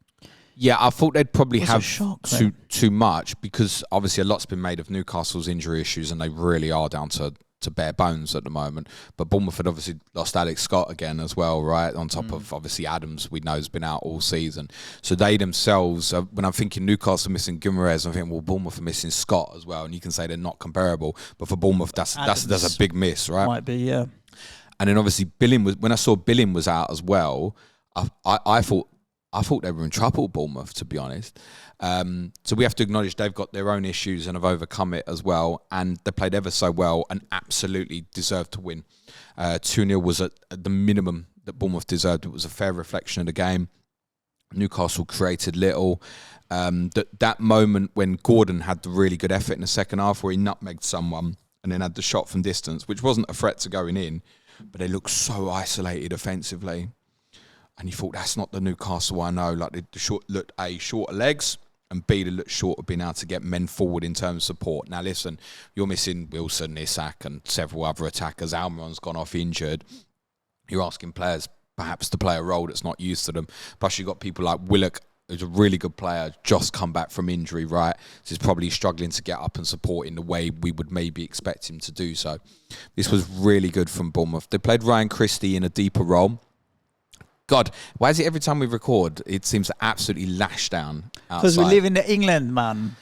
Yeah, I thought they'd probably have too much, because obviously a lot's been made of Newcastle's injury issues and they really are down to bare bones at the moment. But Bournemouth had obviously lost Alex Scott again as well, right? On top of, obviously, Adams, we know, has been out all season. So they themselves, when I'm thinking Newcastle missing Guimaraes, I'm thinking, well, Bournemouth are missing Scott as well. And you can say they're not comparable. But for Bournemouth, that's a big miss, right? Might be, yeah. And then obviously when I saw Billing was out as well, I thought they were in trouble, Bournemouth, to be honest. So we have to acknowledge they've got their own issues and have overcome it as well. And they played ever so well and absolutely deserved to win. 2-0 was at the minimum that Bournemouth deserved. It was a fair reflection of the game. Newcastle created little. That moment when Gordon had the really good effort in the second half, where he nutmegged someone and then had the shot from distance, which wasn't a threat to going in, but they looked so isolated offensively. And you thought, that's not the Newcastle I know. Like, the short looked A, shorter legs, and B, they looked short of being able to get men forward in terms of support. Now, listen, you're missing Wilson, Isak, and several other attackers. Almiron's gone off injured. You're asking players perhaps to play a role that's not used to them. Plus, you've got people like Willock, who's a really good player, just come back from injury, right? So he's probably struggling to get up and support in the way we would maybe expect him to do so. This was really good from Bournemouth. They played Ryan Christie in a deeper role. God, why is it every time we record, it seems to absolutely lash down outside? Because we live in England, man.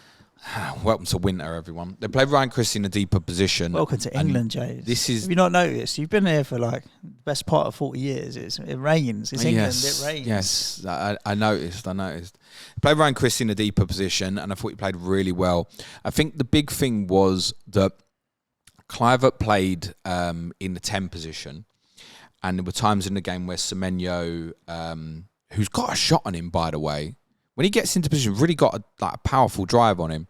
Welcome to winter, everyone. They played Ryan Christie in a deeper position. Welcome to England, James. Have you not noticed? You've been here for like the best part of 40 years. It rains. It's England, it rains. Yes, I noticed. Played Ryan Christie in a deeper position, and I thought he played really well. I think the big thing was that Kluivert played in the 10 position, and there were times in the game where Semenyo, who's got a shot on him, by the way, when he gets into position, really got a powerful drive on him.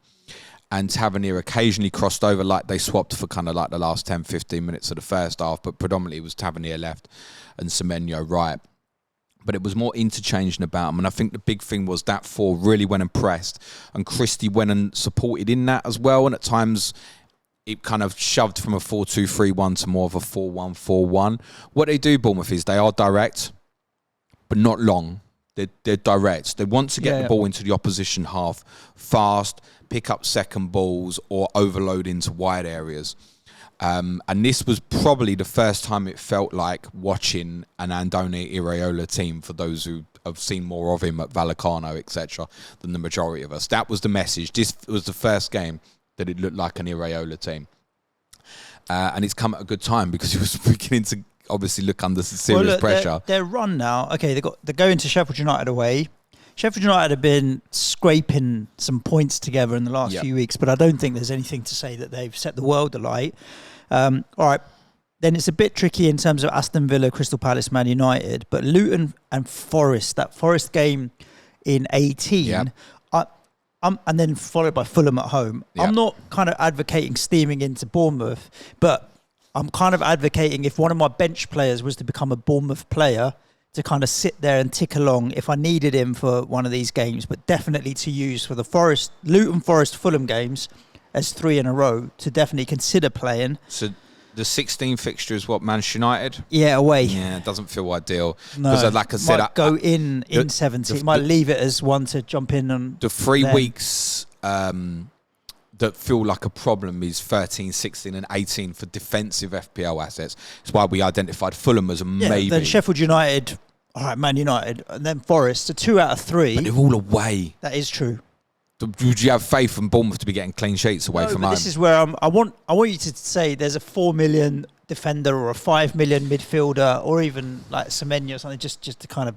And Tavernier occasionally crossed over, like they swapped for kind of like the last 10, 15 minutes of the first half, but predominantly it was Tavernier left and Semenyo right. But it was more interchanging about them. And I think the big thing was that 4 really went and pressed, and Christie went and supported in that as well. And at times it kind of shoved from a 4-2-3-1 to more of a 4-1-4-1. What they do, Bournemouth, is they are direct, but not long. They're direct. They want to get the ball into the opposition half fast, pick up second balls, or overload into wide areas. And this was probably the first time it felt like watching an Andoni Iraola team, for those who have seen more of him at Vallecano, etc., than the majority of us. That was the message. This was the first game that it looked like an Iraola team. And it's come at a good time because he was beginning to obviously look under serious pressure. Their run now, okay, they're going to Sheffield United away. Sheffield United have been scraping some points together in the last few weeks, but I don't think there's anything to say that they've set the world alight. All right, then it's a bit tricky in terms of Aston Villa, Crystal Palace, Man United, but Luton and Forest, that Forest game in 18, and then followed by Fulham at home. Yep. I'm not kind of advocating steaming into Bournemouth, but I'm kind of advocating if one of my bench players was to become a Bournemouth player, to kind of sit there and tick along if I needed him for one of these games, but definitely to use for the Luton, Forest, Fulham games as 3 in a row, to definitely consider playing. So the 16 fixture is what, Manchester United? Yeah, away. Yeah, it doesn't feel ideal. No, because like I said, might go in 17. Might leave it as one to jump in on. The 3 weeks that feel like a problem is 13, 16 and 18 for defensive FPL assets. That's why we identified Fulham as a maybe. Then Sheffield United, all right, Man United, and then Forest. So 2 out of 3. But they're all away. That is true. Would you have faith in Bournemouth to be getting clean sheets away from home? This is where I want you to say there's a 4 million defender or a 5 million midfielder or even like Semenyo or something, just to kind of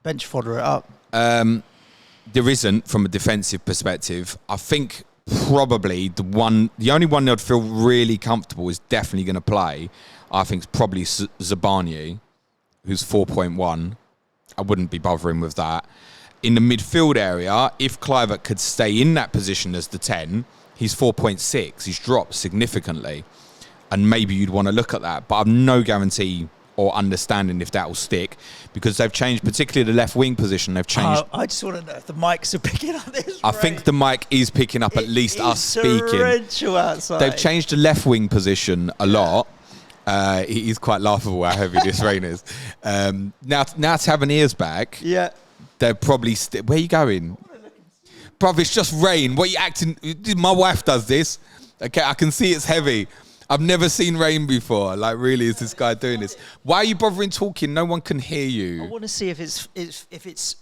bench fodder it up. There isn't, from a defensive perspective. I think probably the only one that I'd feel really comfortable is definitely going to play. I think it's probably Zabani, who's 4.1. I wouldn't be bothering with that. In the midfield area, if Kluivert could stay in that position as the 10, he's 4.6. He's dropped significantly. And maybe you'd want to look at that. But I've no guarantee or understanding if that will stick, because they've changed, particularly the left wing position. They've changed. I just want to know if the mics are picking up this. I think the mic is picking up at least us speaking. Torrential outside. They've changed the left wing position a lot. It is quite laughable how heavy this rain is. Now Tavernier's back. Yeah. They're probably where are you going? Bruv, it's just rain. What are you acting? My wife does this. Okay, I can see it's heavy. I've never seen rain before. Like, really, is this guy doing this? Why are you bothering talking? No one can hear you. I want to see if it's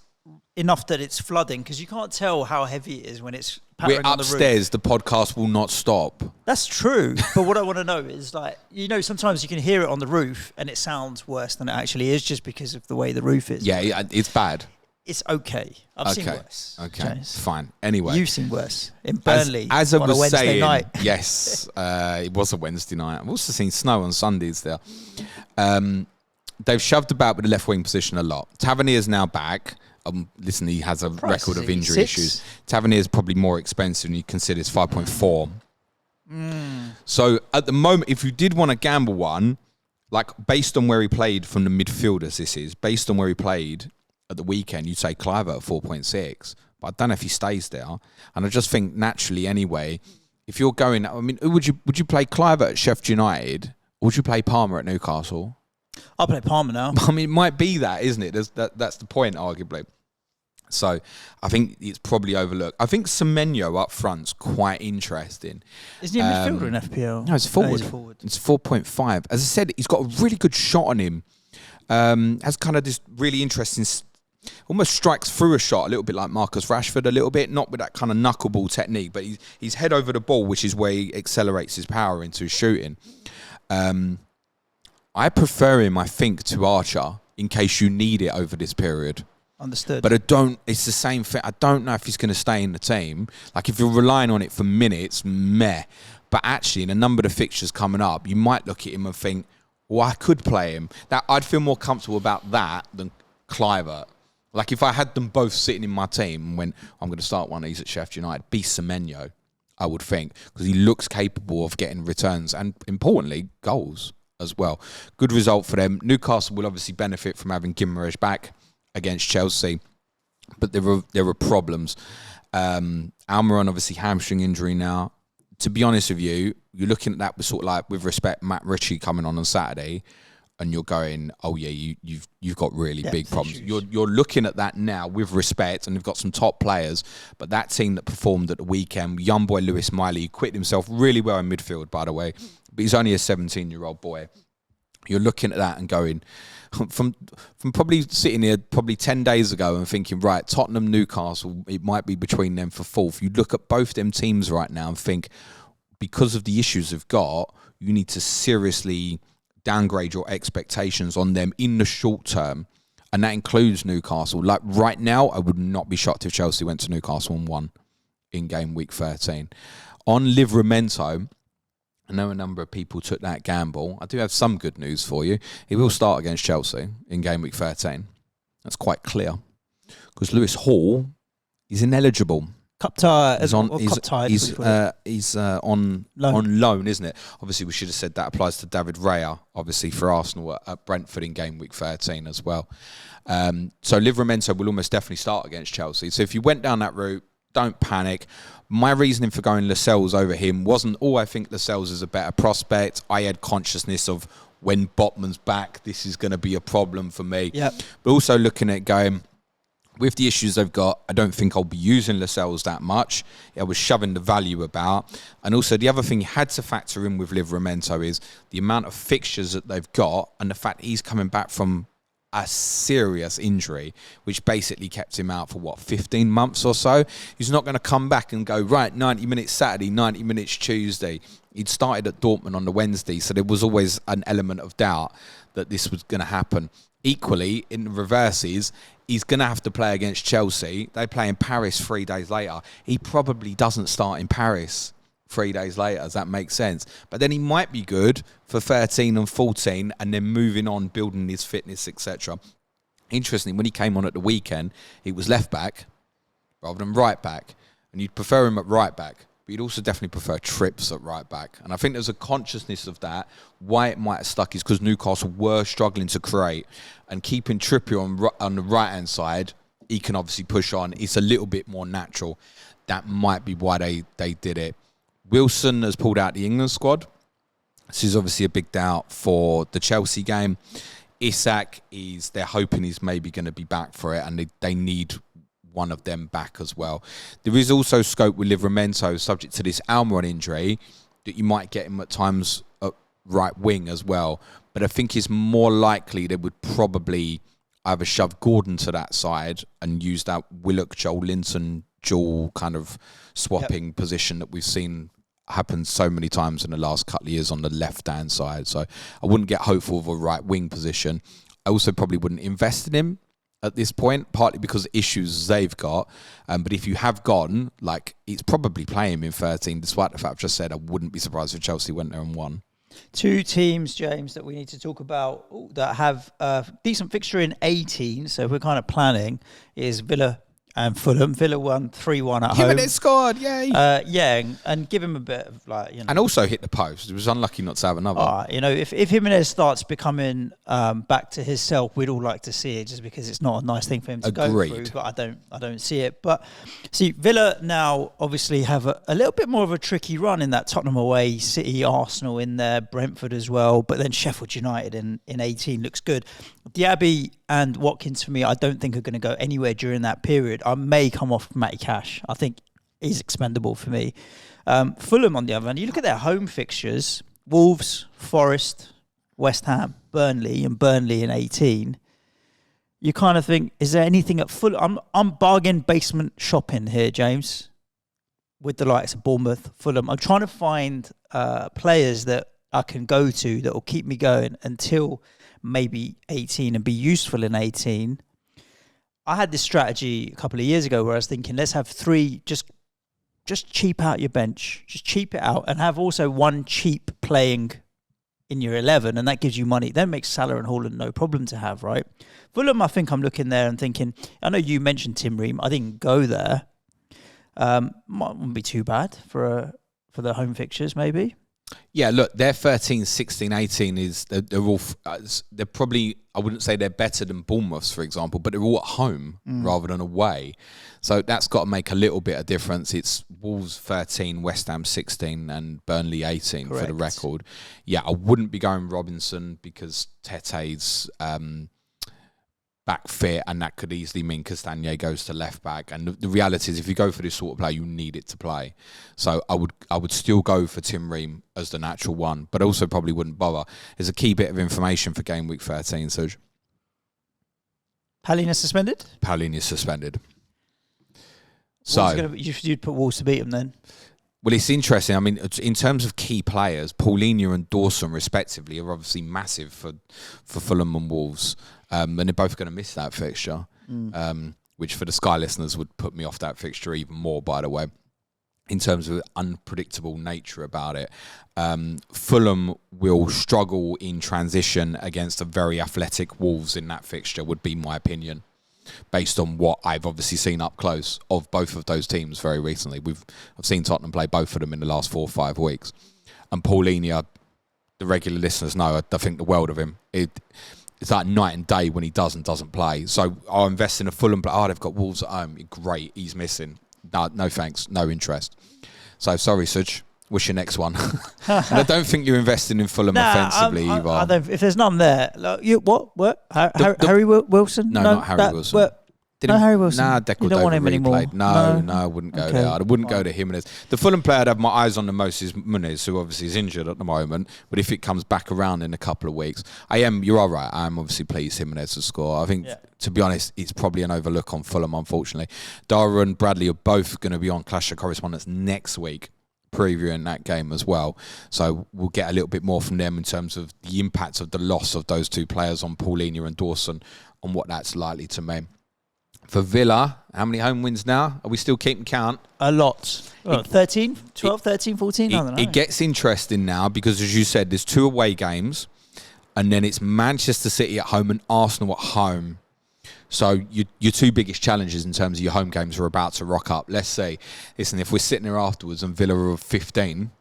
enough that it's flooding, because you can't tell how heavy it is when it's pattering on the roof. We're upstairs. The podcast will not stop. That's true. But what I want to know is, like, sometimes you can hear it on the roof and it sounds worse than it actually is just because of the way the roof is. Yeah, it's bad. It's okay. I've seen worse. Okay, James. Fine. Anyway. You've seen worse. In Burnley as I was on a Wednesday saying, night. Yes, it was a Wednesday night. I've also seen snow on Sundays there. They've shoved about with the left wing position a lot. Tavernier's now back. Listen, he has a record of injury issues. Tavernier's probably more expensive and you consider it's 5.4. So at the moment, if you did want to gamble one, like based on where he played from the midfielders, based on where he played at the weekend, you'd say Kluivert at 4.6. But I don't know if he stays there. And I just think naturally anyway, if you're going, I mean, would you play Kluivert at Sheffield United, or would you play Palmer at Newcastle? I'll play Palmer now. I mean, it might be that, isn't it? That's the point, arguably. So I think it's probably overlooked. I think Semenyo up front's quite interesting. Isn't he a midfielder in FPL? No, it's forward. He's forward. It's 4.5. As I said, he's got a really good shot on him. Has kind of this really interesting, almost strikes through a shot, a little bit like Marcus Rashford, a little bit, not with that kind of knuckleball technique, but he's head over the ball, which is where he accelerates his power into his shooting. I prefer him, I think, to Archer in case you need it over this period. Understood. But it's the same thing. I don't know if he's going to stay in the team. Like, if you're relying on it for minutes, meh. But actually, in a number of the fixtures coming up, you might look at him and think, well, I could play him. I'd feel more comfortable about that than Kluivert. Like, if I had them both sitting in my team and went, I'm going to start one of these at Sheffield United, be Semenyo, I would think, because he looks capable of getting returns and, importantly, goals as well. Good result for them. Newcastle will obviously benefit from having Guimaraes back against Chelsea, but there were problems. Almiron, obviously, hamstring injury now. To be honest with you, you're looking at that with sort of like, with respect, Matt Ritchie coming on Saturday. and you're going, oh yeah, you've got really big problems. You're looking at that now with respect, and they've got some top players. But that team that performed at the weekend, young boy Lewis Miley, quit himself really well in midfield, by the way. But he's only a 17-year-old boy. You're looking at that and going, from probably sitting here probably 10 days ago and thinking, right, Tottenham, Newcastle, it might be between them for fourth. You look at both them teams right now and think, because of the issues they've got, you need to seriously downgrade your expectations on them in the short term, and that includes Newcastle. Like right now, I would not be shocked if Chelsea went to Newcastle and won in game week 13. On Livramento, I know a number of people took that gamble. I do have some good news for you. He will start against Chelsea in game week 13. That's quite clear, because Lewis Hall is ineligible. He's on loan, isn't it? Obviously, we should have said that applies to David Raya, obviously for Arsenal at Brentford in game week 13 as well. So Livramento will almost definitely start against Chelsea. So if you went down that route, don't panic. My reasoning for going Lascelles over him wasn't, I think Lascelles is a better prospect. I had consciousness of when Botman's back, this is going to be a problem for me. Yep. But also looking at going, with the issues they've got, I don't think I'll be using Lascelles that much. I was shoving the value about. And also the other thing you had to factor in with Livramento is the amount of fixtures that they've got and the fact he's coming back from a serious injury, which basically kept him out for 15 months or so. He's not going to come back and go, right, 90 minutes Saturday, 90 minutes Tuesday. He'd started at Dortmund on the Wednesday, so there was always an element of doubt that this was going to happen. Equally, in the reverses, he's going to have to play against Chelsea. They play in Paris 3 days later. He probably doesn't start in Paris 3 days later. Does that make sense? But then he might be good for 13 and 14 and then moving on, building his fitness, etc. Interestingly, when he came on at the weekend, he was left back rather than right back. And you'd prefer him at right back. But you'd also definitely prefer Trips at right back. And I think there's a consciousness of that. Why it might have stuck is because Newcastle were struggling to create. And keeping Trippier on the right-hand side, he can obviously push on. It's a little bit more natural. That might be why they did it. Wilson has pulled out the England squad. This is obviously a big doubt for the Chelsea game. Isak, they're hoping he's maybe going to be back for it, and they need one of them back as well. There is also scope with Livramento, subject to this Almiron injury, that you might get him at times at right wing as well. But I think it's more likely they would probably either shove Gordon to that side and use that Willock, Joel Linton dual kind of swapping position that we've seen happen so many times in the last couple of years on the left-hand side. So I wouldn't get hopeful of a right wing position. I also probably wouldn't invest in him at this point, partly because of issues they've got. But if you have gone, it's probably playing him in 13, despite the fact I've just said I wouldn't be surprised if Chelsea went there and won. Two teams, James, that we need to talk about that have a decent fixture in 18, so we're kind of planning, is Villa and Fulham. Villa won 3-1 at home. Jimenez scored, yay! And give him a bit of And also hit the post. It was unlucky not to have another. If Jimenez starts becoming back to his self, we'd all like to see it, just because it's not a nice thing for him to go through. But I don't see it. But see, Villa now obviously have a little bit more of a tricky run in that Tottenham away, City, Arsenal in there, Brentford as well. But then Sheffield United in 18 looks good. Diaby and Watkins, for me, I don't think are going to go anywhere during that period. I may come off Matty Cash. I think he's expendable for me. Fulham, on the other hand, you look at their home fixtures: Wolves, Forest, West Ham, Burnley, and Burnley in 18. You kind of think, is there anything at Fulham? I'm bargain basement shopping here, James, with the likes of Bournemouth, Fulham. I'm trying to find players that I can go to that will keep me going until maybe 18 and be useful in 18. I had this strategy a couple of years ago where I was thinking, let's have three, just cheap out your bench, just cheap it out, and have also one cheap playing in your 11, and that gives you money. Then makes Salah and Haaland no problem to have, right? Fulham, I think I'm looking there and thinking, I know you mentioned Tim Ream. I didn't go there. Wouldn't be too bad for the home fixtures, maybe. Yeah, look, they're 13, 16, 18 they're all they're probably, I wouldn't say they're better than Bournemouth's, for example, but they're all at home rather than away. So that's got to make a little bit of difference. It's Wolves 13, West Ham 16 and Burnley 18 for the record. Yeah, I wouldn't be going Robinson because Tete's back fit, and that could easily mean Castagne goes to left back. And the reality is, if you go for this sort of play, you need it to play. So I would still go for Tim Ream as the natural one, but also probably wouldn't bother. There's a key bit of information for game week 13, Suj. Palhinha suspended? Palhinha suspended. So you'd put Wolves to beat them then? Well, it's interesting. I mean, in terms of key players, Palhinha and Dawson, respectively, are obviously massive for Fulham and Wolves. And they're both going to miss that fixture, which for the Sky listeners would put me off that fixture even more, by the way, in terms of the unpredictable nature about it. Fulham will struggle in transition against a very athletic Wolves in that fixture, would be my opinion, based on what I've obviously seen up close of both of those teams very recently. I've seen Tottenham play both of them in the last 4 or 5 weeks. And Palhinha, the regular listeners know, I think the world of him. It's like night and day when he does and doesn't play. So I'll invest in a Fulham player. Oh, they've got Wolves at home. Great, he's missing. No thanks, no interest. So sorry, Suj. What's your next one? And I don't think you're investing in Fulham offensively either. I don't, if there's none there, what? Harry Wilson? No, not Harry Wilson. No, Harry Wilson. Nah, Deco you don't want him anymore. No, I wouldn't go there. I wouldn't go to Jimenez. The Fulham player I'd have my eyes on the most is Muniz, who obviously is injured at the moment. But if it comes back around in a couple of weeks, you are right. I am obviously pleased Jimenez to score. I think, to be honest, it's probably an overlook on Fulham, unfortunately. Dara and Bradley are both going to be on Clash of Correspondents next week, previewing that game as well. So we'll get a little bit more from them in terms of the impact of the loss of those two players on Palhinha and Dawson, on what that's likely to mean. For Villa, how many home wins now? Are we still keeping count? A lot. 13, 12, 13, 14? I don't know. It gets interesting now because, as you said, there's 2 away games, and then it's Manchester City at home and Arsenal at home. So your 2 biggest challenges in terms of your home games are about to rock up. Let's say, listen, if we're sitting there afterwards and Villa are 15,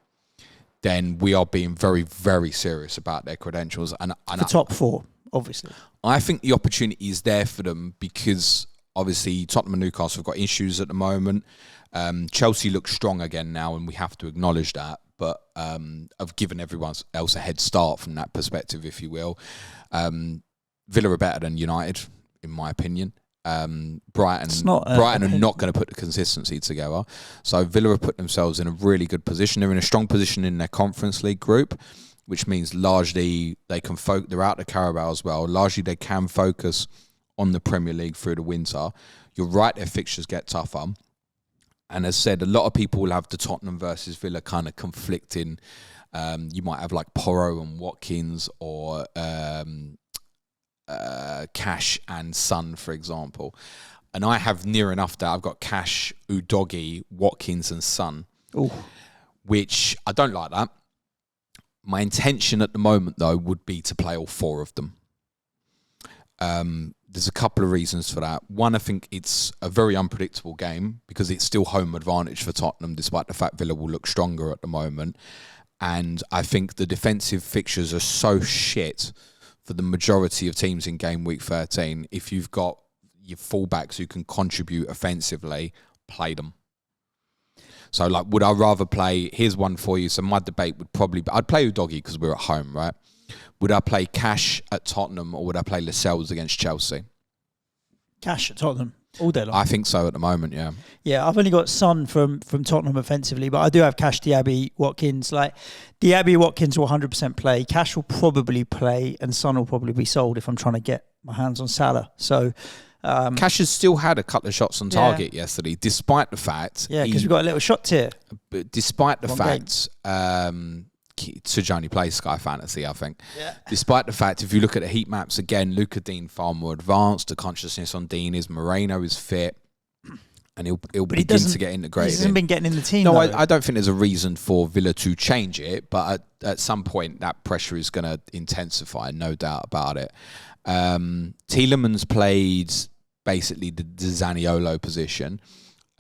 then we are being very, very serious about their credentials. And the top 4, obviously. I think the opportunity is there for them because obviously Tottenham and Newcastle have got issues at the moment. Chelsea looks strong again now, and we have to acknowledge that. But I've given everyone else a head start from that perspective, if you will. Villa are better than United, in my opinion. Brighton are not going to put the consistency together. So Villa have put themselves in a really good position. They're in a strong position in their Conference League group, which means largely they can they're out the Carabao as well. Largely they can focus on the Premier League through the winter. You're right, their fixtures get tougher. And as said, a lot of people will have the Tottenham versus Villa kind of conflicting. You might have like Porro and Watkins, or Cash and Son, for example. And I have near enough that I've got Cash, Udogie, Watkins and Son. Ooh. Which I don't like that. My intention at the moment, though, would be to play all 4 of them. There's a couple of reasons for that. One, I think it's a very unpredictable game because it's still home advantage for Tottenham, despite the fact Villa will look stronger at the moment. And I think the defensive fixtures are so shit for the majority of teams in game week 13. If you've got your fullbacks who can contribute offensively, play them. So, like, would I rather play... Here's one for you. So my debate would probably be... I'd play Udogie because we're at home, right? Would I play Cash at Tottenham or would I play Lascelles against Chelsea? Cash at Tottenham all day long. I think so at the moment, yeah. Yeah, I've only got Son from Tottenham offensively, but I do have Cash, Diaby, Watkins. Like, Diaby, Watkins will 100% play. Cash will probably play, and Son will probably be sold if I'm trying to get my hands on Salah. So... Cash has still had a couple of shots on target yesterday, despite the fact... Yeah, because we've got a little shot tier. But despite the fact... Suj only plays Sky Fantasy, I think. Yeah. Despite the fact, if you look at the heat maps again, Luca Dean far more advanced. The consciousness on Dean is Moreno is fit, and he'll begin to get integrated. He hasn't been getting in the team. No, I don't think there's a reason for Villa to change it, but at some point that pressure is going to intensify, no doubt about it. Tielemans played basically the Zaniolo position.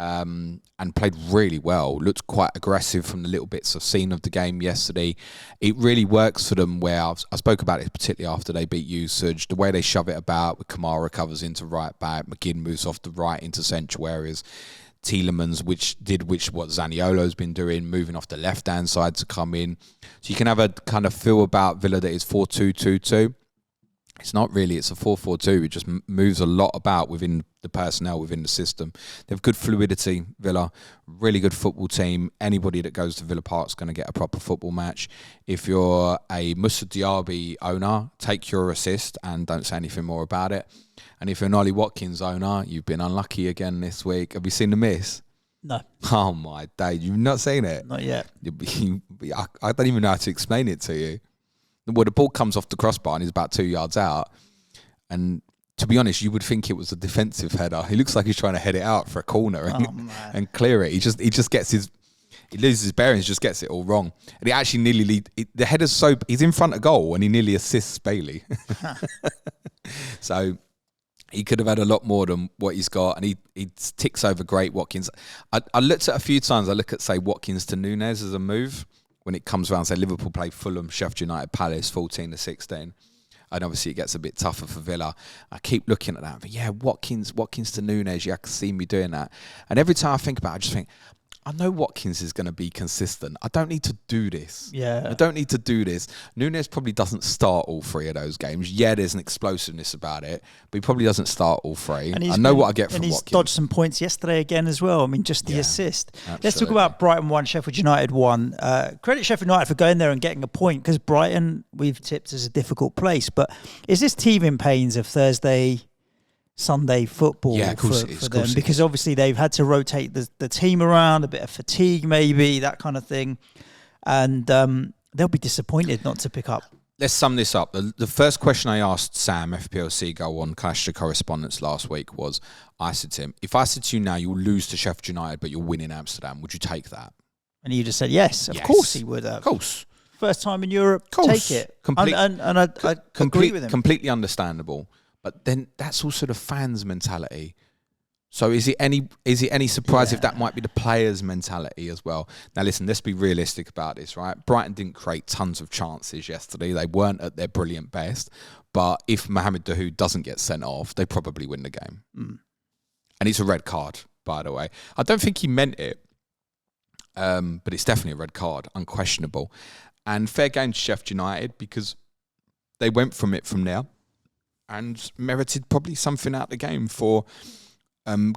and played really well. Looked quite aggressive from the little bits I've seen of the game yesterday. It really works for them where I spoke about it particularly after they beat you, Suj. The way they shove it about, with Kamara covers into right back, McGinn moves off the right into central areas. Tielemans, which what Zaniolo's been doing, moving off the left-hand side to come in. So you can have a kind of feel about Villa that is 4-2-2-2. It's not really, it's a 4-4-2. It just moves a lot about within the personnel, within the system. They have good fluidity, Villa. Really good football team. Anybody that goes to Villa Park is going to get a proper football match. If you're a Moussa Diaby owner, take your assist and don't say anything more about it. And if you're an Ollie Watkins owner, you've been unlucky again this week. Have you seen the miss? No. Oh my day, you've not seen it? Not yet. I don't even know how to explain it to you. Well, the ball comes off the crossbar and he's about 2 yards out. And to be honest, you would think it was a defensive header. He looks like he's trying to head it out for a corner and clear it. He just gets he loses his bearings, just gets it all wrong. And he actually the header's he's in front of goal and he nearly assists Bailey. So he could have had a lot more than what he's got, and he ticks over great Watkins. I looked at a few times, say, Watkins to Nunes as a move. When it comes around, say Liverpool play Fulham, Sheffield United, Palace, 14-16. And obviously it gets a bit tougher for Villa. I keep looking at that. But yeah, Watkins to Nunes, I can see me doing that. And every time I think about it, I just think, I know Watkins is going to be consistent. I don't need to do this. Yeah. I don't need to do this. Nunes probably doesn't start all three of those games. Yeah, there's an explosiveness about it, but he probably doesn't start all three. I know what I get from Watkins. And he's dodged some points yesterday again as well. I mean, just the assist. Absolutely. Let's talk about Brighton 1, Sheffield United 1. Credit Sheffield United for going there and getting a point, because Brighton, we've tipped as a difficult place. But is this teething pains of Sunday football for them? Because obviously they've had to rotate the team around, a bit of fatigue maybe, that kind of thing. And they'll be disappointed not to pick up. Let's sum this up. The first question I asked Sam, FPL Seagull, on Clash of Correspondents last week was, I said to him, if I said to you now you'll lose to Sheffield United but you'll win in Amsterdam, would you take that? And you just said yes. Of course he would have. Of course. First time in Europe, take it. And I agree with him. Completely understandable. But then that's also the fans' mentality. So is it any surprise if that might be the players' mentality as well? Now listen, let's be realistic about this, right? Brighton didn't create tons of chances yesterday. They weren't at their brilliant best. But if Mohamed Dahoud doesn't get sent off, they probably win the game. And it's a red card, by the way. I don't think he meant it, but it's definitely a red card, unquestionable. And fair game to Sheffield United, because they went from there and merited probably something out of the game for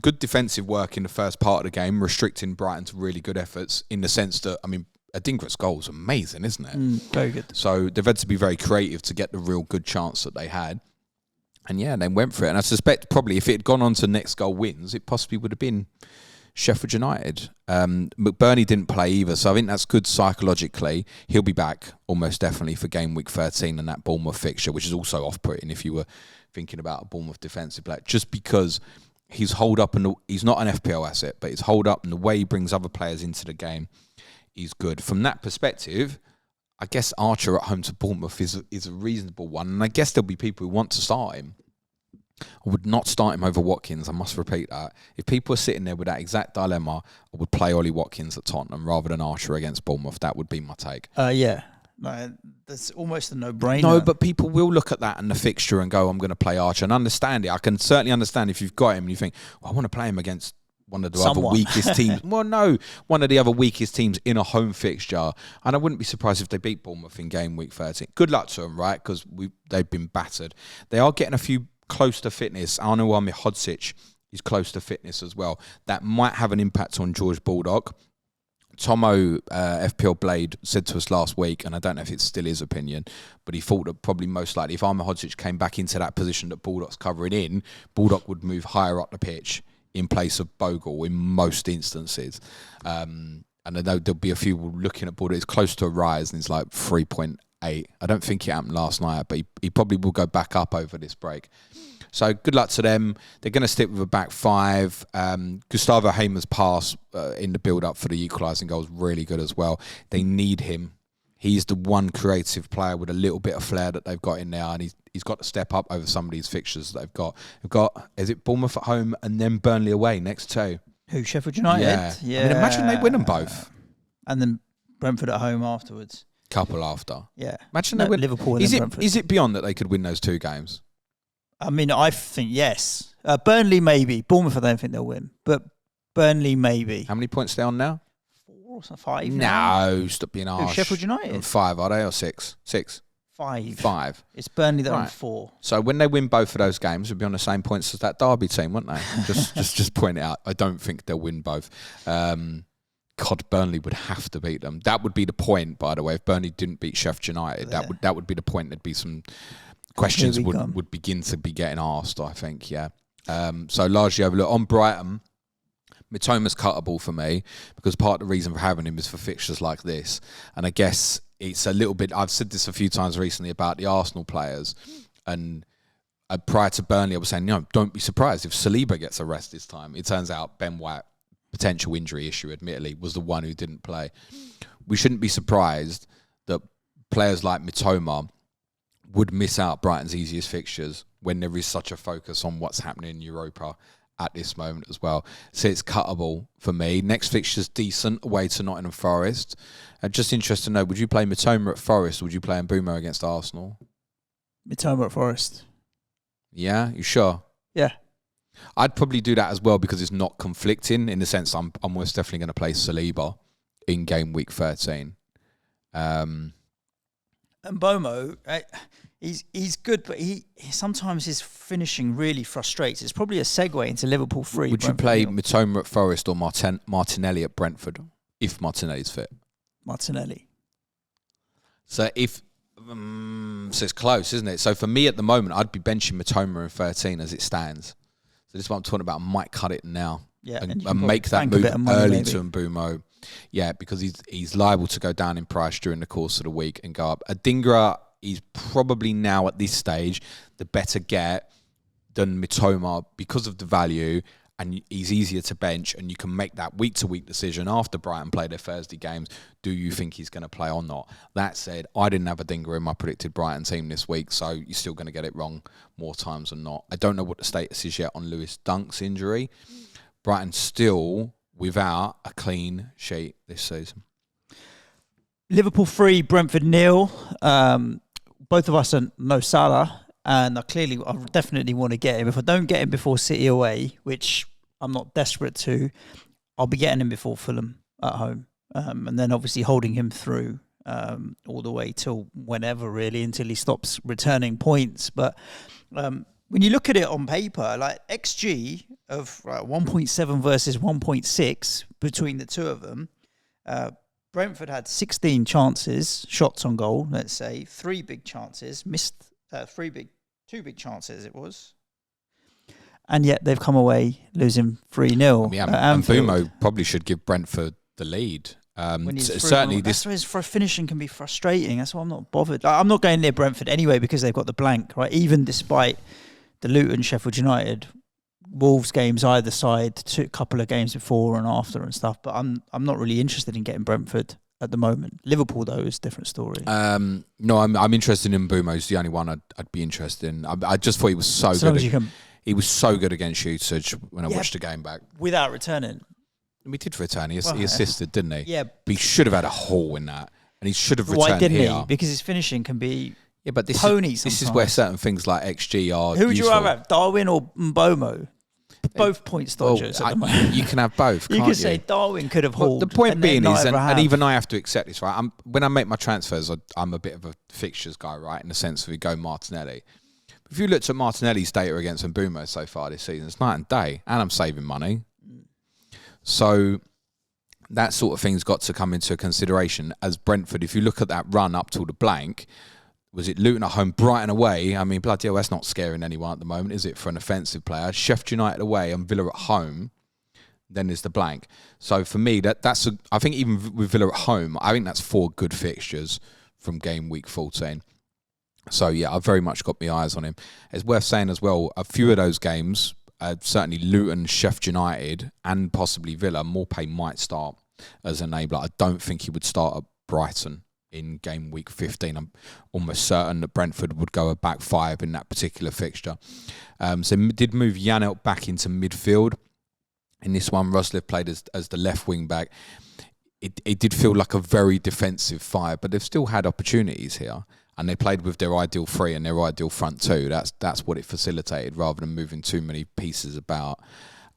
good defensive work in the first part of the game, restricting Brighton to really good efforts, in the sense that, I mean, Adingra's goal was amazing, isn't it? Very good. So they've had to be very creative to get the real good chance that they had. And yeah, they went for it. And I suspect probably if it had gone on to next goal wins, it possibly would have been Sheffield United. McBurney didn't play either, so I think that's good psychologically. He'll be back almost definitely for game week 13 and that Bournemouth fixture, which is also off-putting if you were thinking about a Bournemouth defensive player, just because his hold up, and he's not an FPL asset, but his hold up and the way he brings other players into the game is good. From that perspective, I guess Archer at home to Bournemouth is a reasonable one, and I guess there'll be people who want to start him. I would not start him over Watkins. I must repeat that. If people are sitting there with that exact dilemma, I would play Ollie Watkins at Tottenham rather than Archer against Bournemouth. That would be my take. Yeah. No, that's almost a no-brainer. No, but people will look at that and the fixture and go, I'm going to play Archer, and understand it. I can certainly understand if you've got him and you think, well, I want to play him against one of the other weakest teams. Well, no, one of the other weakest teams in a home fixture. And I wouldn't be surprised if they beat Bournemouth in game week 13. Good luck to them, right? Because they've been battered. They are getting a few close to fitness. Arnaud Hodzic is close to fitness as well. That might have an impact on George Baldock. Tomo, FPL Blade, said to us last week, and I don't know if it's still his opinion, but he thought that probably most likely if Arnaud Hodzic came back into that position that Baldock's covering in, Baldock would move higher up the pitch in place of Bogle in most instances. And I know there'll be a few looking at Baldock. It's close to a rise, and it's like 3.8. I don't think it happened last night, but he probably will go back up over this break. So good luck to them. They're going to stick with a back five. Gustavo Hamer's pass in the build-up for the equalising goal is really good as well. They need him. He's the one creative player with a little bit of flair that they've got in there, and he's got to step up over some of these fixtures that they've got. They've got, is it Bournemouth at home and then Burnley away next two? Who, Sheffield United? Yeah. I mean, imagine they win them both. And then Brentford at home afterwards. Couple after. Yeah. Imagine they win. Liverpool and Brentford. Is it beyond that they could win those 2 games? I mean, I think yes. Burnley maybe. Bournemouth I don't think they'll win. But Burnley maybe. How many points are they on now? 4 or 5 No, stop being harsh. Sheffield United? 5, are they? Or 6? 6? 5. It's Burnley that are on 4. So when they win both of those games, they'll be on the same points as that Derby team, won't they? just point it out. I don't think they'll win both. God, Burnley would have to beat them. That would be the point, by the way. If Burnley didn't beat Sheffield United, that would be the point. There'd be some questions would begin to be getting asked, I think, yeah. So largely overlooked. On Brighton, Mitoma's cuttable for me because part of the reason for having him is for fixtures like this. And I guess it's a little bit, I've said this a few times recently about the Arsenal players. And prior to Burnley, I was saying, don't be surprised if Saliba gets a rest this time. It turns out Ben White, potential injury issue, admittedly, was the one who didn't play. We shouldn't be surprised that players like Mitoma would miss out Brighton's easiest fixtures when there is such a focus on what's happening in Europa at this moment as well. So it's cuttable for me. Next fixture's decent, away to Nottingham Forest. Just interested to know, would you play Mitoma at Forest or would you play Mbeumo against Arsenal? Mitoma at Forest. Yeah? You sure? Yeah. I'd probably do that as well because it's not conflicting in the sense I'm most definitely going to play Saliba in game week 13. And Mbeumo, he's good, but he sometimes his finishing really frustrates. It's probably a segue into Liverpool 3. Would you play Mitoma at Forest or Martinelli at Brentford if Martinelli's fit? Martinelli. So so it's close, isn't it? So for me at the moment, I'd be benching Mitoma in 13 as it stands. So this is what I'm talking about. I might cut it now and make that move early to Mbeumo. Yeah, because he's liable to go down in price during the course of the week and go up. Adingra is probably now at this stage the better get than Mitoma because of the value, and he's easier to bench, and you can make that week-to-week decision after Brighton play their Thursday games. Do you think he's going to play or not? That said, I didn't have Adingra in my predicted Brighton team this week, so you're still going to get it wrong more times than not. I don't know what the status is yet on Lewis Dunk's injury. Brighton still without a clean sheet this season. Liverpool 3, Brentford 0. Both of us are no Salah. And I definitely want to get him. If I don't get him before City away, which I'm not desperate to, I'll be getting him before Fulham at home. And then obviously holding him through all the way till whenever, really, until he stops returning points. But when you look at it on paper, like XG of 1.7 versus 1.6 between the two of them, Brentford had 16 chances, shots on goal, let's say, 3 big chances, missed 2 big chances it was. And yet they've come away losing 3-0. And Mbeumo probably should give Brentford the lead. Certainly that's where his finishing can be frustrating. That's why I'm not bothered. I'm not going near Brentford anyway because they've got the blank, right? Even despite the Luton, Sheffield United, Wolves games either side, a couple of games before and after and stuff. But I'm not really interested in getting Brentford at the moment. Liverpool, though, is a different story. No, I'm interested in Mbeumo. He's the only one I'd be interested in. I just thought he was so good. He was so good against you, Suj, when I watched the game back. Without returning. He did return. He assisted, didn't he? Yeah. But he should have had a haul in that. And he should have returned Why didn't here. he? Because his finishing can be but this is where certain things like XG are Who would useful. you rather have, Darwin or Mbeumo? Both points dodgers at the moment. You can have both, can't you? Could say Darwin could have hauled. The point being is, and even I have to accept this, right? When I make my transfers, I'm a bit of a fixtures guy, right? In the sense that we go Martinelli. If you looked at Martinelli's data against Mbeumo so far this season, it's night and day, and I'm saving money. So that sort of thing's got to come into consideration as Brentford. If you look at that run up till the blank, was it Luton at home, Brighton away? I mean, bloody hell, that's not scaring anyone at the moment, is it, for an offensive player? Sheffield United away and Villa at home, then there's the blank. So for me, I think even with Villa at home, I think that's 4 good fixtures from game week 14. So yeah, I've very much got my eyes on him. It's worth saying as well, a few of those games, certainly Luton, Sheffield United, and possibly Villa, Morpay might start as an enabler. I don't think he would start at Brighton in game week 15. I'm almost certain that Brentford would go a back 5 in that particular fixture. So did move Janelt back into midfield. In this one, Roslev played as the left wing back. It did feel like a very defensive five, but they've still had opportunities here. And they played with their ideal three and their ideal front two. That's what it facilitated rather than moving too many pieces about.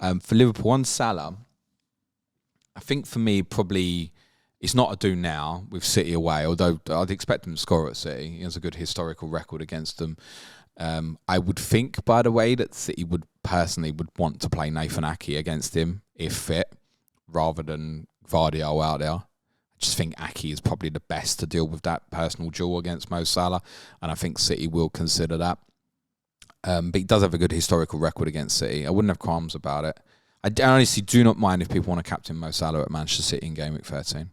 For Liverpool on Salah, I think for me, probably it's not a do now with City away, although I'd expect him to score at City. He has a good historical record against them. I would think, by the way, that City would want to play Nathan Ake against him if fit, rather than Vardio out there. I just think Ake is probably the best to deal with that personal duel against Mo Salah, and I think City will consider that. But he does have a good historical record against City. I wouldn't have qualms about it. I honestly do not mind if people want to captain Mo Salah at Manchester City in Game Week 13.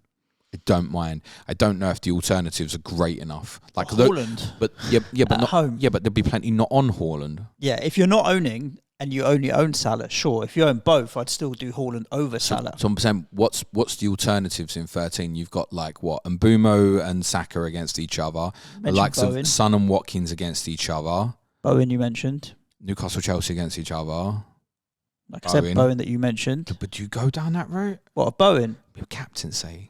I don't mind. I don't know if the alternatives are great enough. Like Haaland, but not home. Yeah, but there'll be plenty not on Haaland. Yeah, if you're not owning and you only own Salah, sure. If you own both, I'd still do Haaland over Salah. So I'm saying, what's the alternatives in 13? You've got like what? Mbumo and Saka against each other. The likes of Son and Watkins against each other. Bowen you mentioned. Newcastle, Chelsea against each other. Like I said, Bowen that you mentioned. But do you go down that route? What, a Bowen? Your captaincy.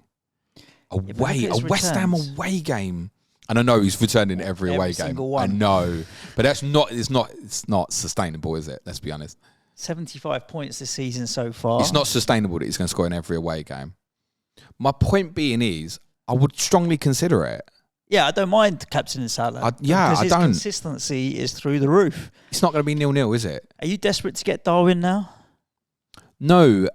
A West Ham away game. And I know he's returning every away game. I know. But it's not sustainable, is it? Let's be honest. 75 points this season so far. It's not sustainable that he's going to score in every away game. My point being is, I would strongly consider it. Yeah, I don't mind captaining Salah. Because his consistency is through the roof. It's not going to be 0-0, is it? Are you desperate to get Darwin now? No.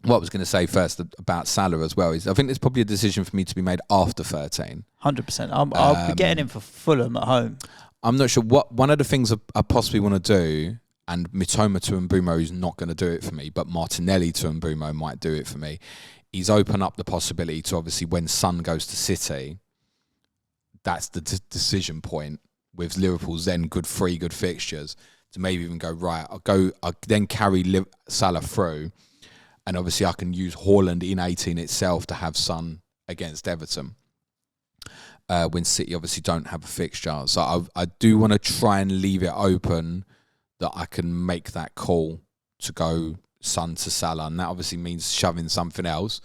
What I was going to say first about Salah as well is I think there's probably a decision for me to be made after 13. 100%. I'll be getting him for Fulham at home. I'm not sure. One of the things I possibly want to do, and Mitoma to Mbumo is not going to do it for me, but Martinelli to Mbumo might do it for me, is open up the possibility to obviously when Son goes to City, that's the decision point with Liverpool's then good fixtures to maybe even go, right, I'll then carry Salah through. And obviously I can use Haaland in 18 itself to have Son against Everton when City obviously don't have a fixture. So I do want to try and leave it open that I can make that call to go Son to Salah. And that obviously means shoving something else.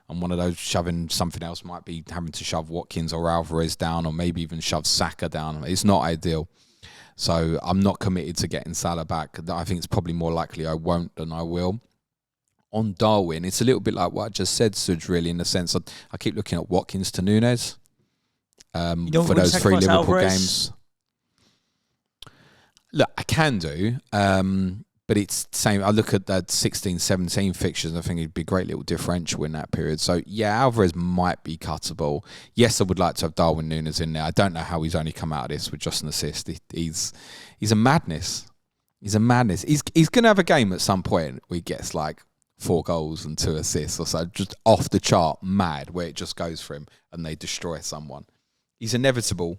And one of those shoving something else might be having to shove Watkins or Alvarez down or maybe even shove Saka down. It's not ideal. So I'm not committed to getting Salah back. I think it's probably more likely I won't than I will. On Darwin, it's a little bit like what I just said, Suj, really, in the sense that I keep looking at Watkins to Nunes for those 3 Liverpool games. Look, I can do, but it's the same. I look at that 16-17 fixtures and I think it'd be a great little differential in that period. So, yeah, Alvarez might be cuttable. Yes, I would like to have Darwin Nunes in there. I don't know how he's only come out of this with just an assist. He's a madness. He's a madness. He's going to have a game at some point where he gets like 4 goals and 2 assists or so, just off the chart mad, where it just goes for him and they destroy someone. He's inevitable.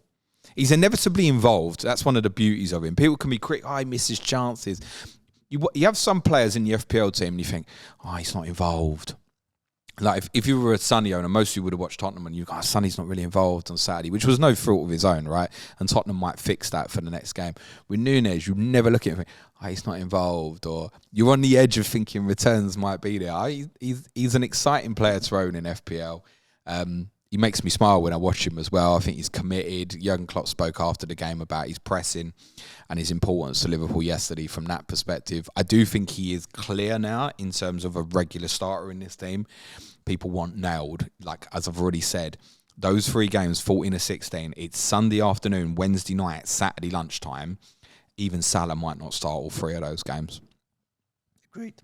He's inevitably involved. That's one of the beauties of him. People can be quick, he misses chances. You have some players in the FPL team and you think, he's not involved. Like if you were a Sonny owner, most of you would have watched Tottenham and you go, Sonny's not really involved on Saturday, which was no fault of his own, right? And Tottenham might fix that for the next game. With Nunes, you never look at him and think, he's not involved, or you're on the edge of thinking returns might be there. He's an exciting player to own in FPL. He makes me smile when I watch him as well. I think he's committed. Jurgen Klopp spoke after the game about his pressing and his importance to Liverpool yesterday from that perspective. I do think he is clear now in terms of a regular starter in this team. People want nailed. Like, as I've already said, those 3 games, 14-16, it's Sunday afternoon, Wednesday night, Saturday lunchtime. Even Salah might not start all 3 of those games. Agreed.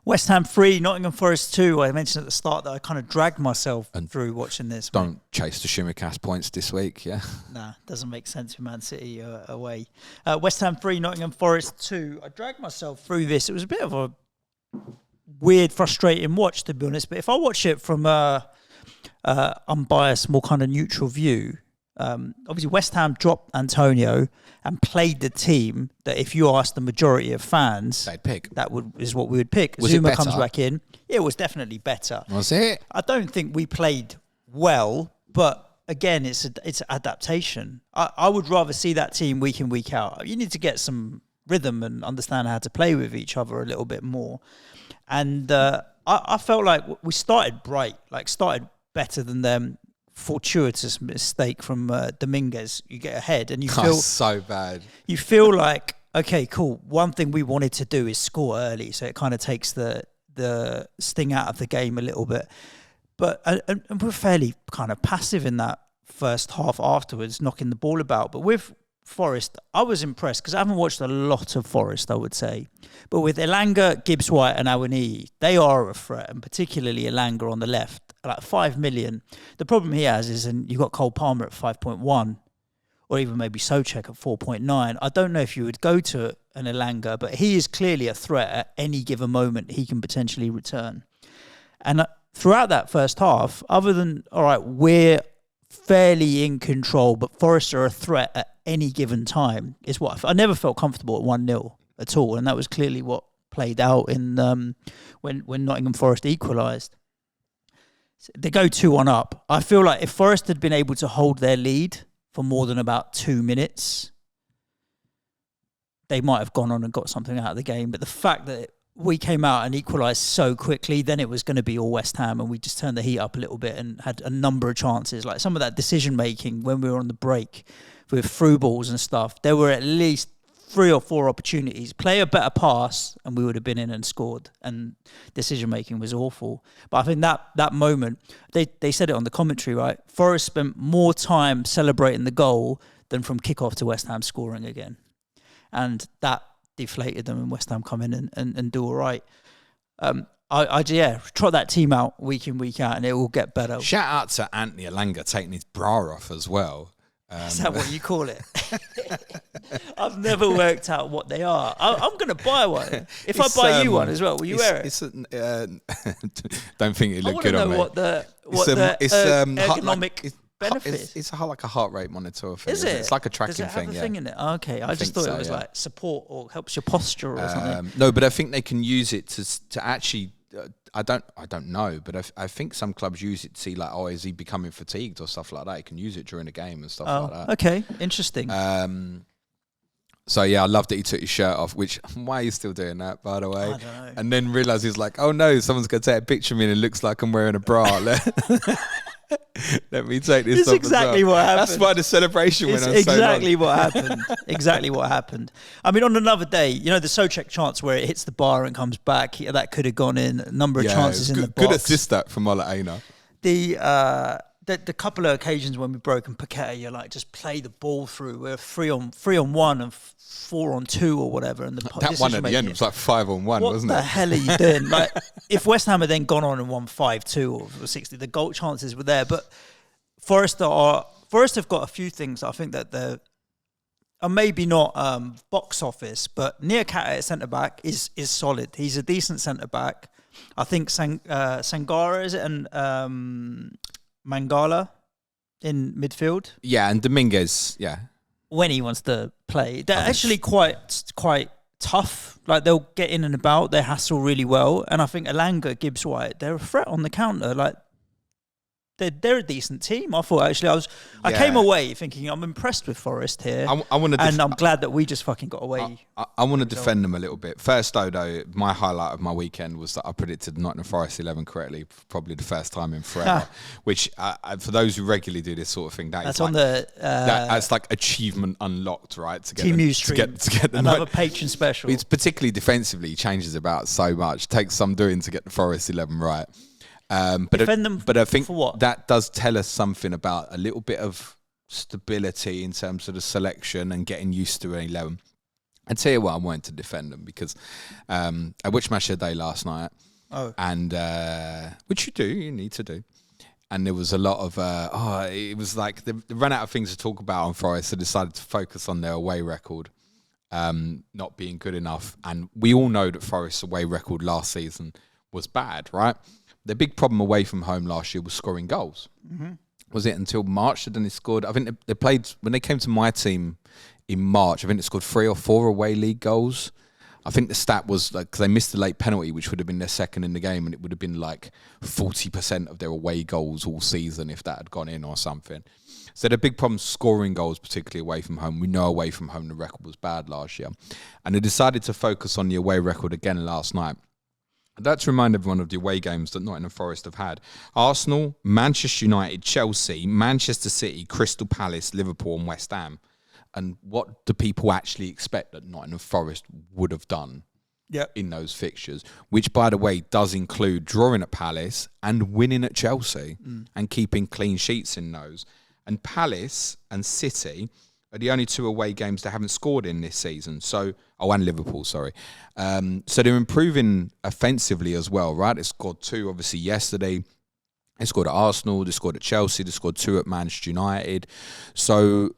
West Ham 3, Nottingham Forest 2. I mentioned at the start that I kind of dragged myself through watching this. Don't chase the Tsimikas points this week, yeah? Nah, doesn't make sense with Man City away. West Ham 3, Nottingham Forest 2. I dragged myself through this. It was a bit of a weird, frustrating watch, to be honest. But if I watch it from a unbiased, more kind of neutral view, obviously West Ham dropped Antonio and played the team that if you asked the majority of fans, they'd pick. Is what we would pick. Was Zuma it better? comes back in. It was definitely better. Was it? I don't think we played well, but again, it's adaptation. I would rather see that team week in, week out. You need to get some rhythm and understand how to play with each other a little bit more. And I felt like we started bright, started better than them. Fortuitous mistake from Dominguez. You get ahead and you feel so bad. You feel like, okay, cool. One thing we wanted to do is score early, so it kind of takes the sting out of the game a little bit. But and we're fairly kind of passive in that first half afterwards, knocking the ball about. But with Forest, I was impressed because I haven't watched a lot of Forest, I would say. But with Elanga, Gibbs-White and Awoniyi, they are a threat, and particularly Elanga on the left, like 5 million. The problem he has is, and you've got Cole Palmer at 5.1, or even maybe Souček at 4.9. I don't know if you would go to an Elanga, but he is clearly a threat at any given moment he can potentially return. And throughout that first half, other than, all right, we're fairly in control, but Forest are a threat at any given time, is what I never felt comfortable at 1-0 at all. And that was clearly what played out in when Nottingham Forest equalised. They go 2-1 up. I feel like if Forest had been able to hold their lead for more than about 2 minutes, they might have gone on and got something out of the game. But the fact that we came out and equalised so quickly, then it was going to be all West Ham, and we just turned the heat up a little bit and had a number of chances. Like some of that decision-making when we were on the break with through balls and stuff, there were at least 3 or 4 opportunities. Play a better pass and we would have been in and scored. And decision-making was awful. But I think that moment, they said it on the commentary, right? Forest spent more time celebrating the goal than from kickoff to West Ham scoring again. And that deflated them, and West Ham come in and do all right. Trot that team out week in, week out, and it will get better. Shout out to Anthony Elanga taking his bra off as well. Is that what you call it? I've never worked out what they are. I'm going to buy one. If I buy you one as well, will you wear it? Don't think it look good on me. I want to know what the ergonomic benefit. It's like a heart rate monitor thing. Is it? It's like a tracking thing. Does it have a thing in it? Okay, I just thought it was like support or helps your posture or something. No, but I think they can use it to actually. I don't know, but I think some clubs use it to see like, oh, is he becoming fatigued or stuff like that? You can use it during the game and stuff like that. Okay, interesting. So yeah, I love that he took his shirt off. Which, why are you still doing that, by the way? I don't know. And then realised he's like, oh no, someone's gonna take a picture of me and it looks like I'm wearing a bra. Let me take this. It's exactly what happened. That's why the celebration went on exactly so long. what happened. Exactly what happened. I mean, on another day, the Souček chance where it hits the bar and comes back, that could have gone in. A number of chances in the box. Good assist that from Ola Aina. The couple of occasions when we broke and Paqueta, you're like, just play the ball through. We're 3-on-1 and 4-on-2 or whatever. And that one at the end was like 5-on-1, wasn't it? What the hell are you doing? Like, if West Ham had then gone on and won 5-2 or 60, the goal chances were there. But Forest have got a few things. I think that they're maybe not box office, but Niakate at centre back is solid. He's a decent centre back. I think Sangara is it and Mangala in midfield. Yeah, and Dominguez. Yeah, when he wants to play, they're actually quite tough. Like they'll get in and about. They hassle really well, and I think Elanga, Gibbs-White, they're a threat on the counter. Like they're a decent team. I thought actually I came away thinking I'm impressed with Forest here. I'm glad that we just fucking got away. I want to defend them a little bit. First though, my highlight of my weekend was that I predicted Nottingham Forest 11 correctly, probably the first time in forever. Which for those who regularly do this sort of thing, that's on that's like achievement unlocked, right? To get Team News Stream, to get another patron special. It's particularly defensively changes about so much. Takes some doing to get the Forest 11 right. But I think that does tell us something about a little bit of stability in terms of the selection and getting used to an 11. I tell you what, I wanted to defend them because I watched Match of the Day last night, and which you need to do. And there was a lot of it was like they ran out of things to talk about on Forest, so decided to focus on their away record not being good enough. And we all know that Forest's away record last season was bad, right? Their big problem away from home last year was scoring goals. Mm-hmm. Was it until March that then they scored? I think they played, when they came to my team in March, I think they scored 3 or 4 away league goals. I think the stat was like, 'cause they missed the late penalty, which would have been their second in the game, and it would have been like 40% of their away goals all season if that had gone in or something. So they're big problems scoring goals, particularly away from home. We know away from home the record was bad last year. And they decided to focus on the away record again last night. That's to remind everyone of the away games that Nottingham Forest have had. Arsenal, Manchester United, Chelsea, Manchester City, Crystal Palace, Liverpool and West Ham. And what do people actually expect that Nottingham Forest would have done in those fixtures? Which, by the way, does include drawing at Palace and winning at Chelsea and keeping clean sheets in those. And Palace and City are the only two away games they haven't scored in this season. So, and Liverpool, sorry. So they're improving offensively as well, right? They scored 2, obviously, yesterday. They scored at Arsenal, they scored at Chelsea, they scored 2 at Manchester United. So,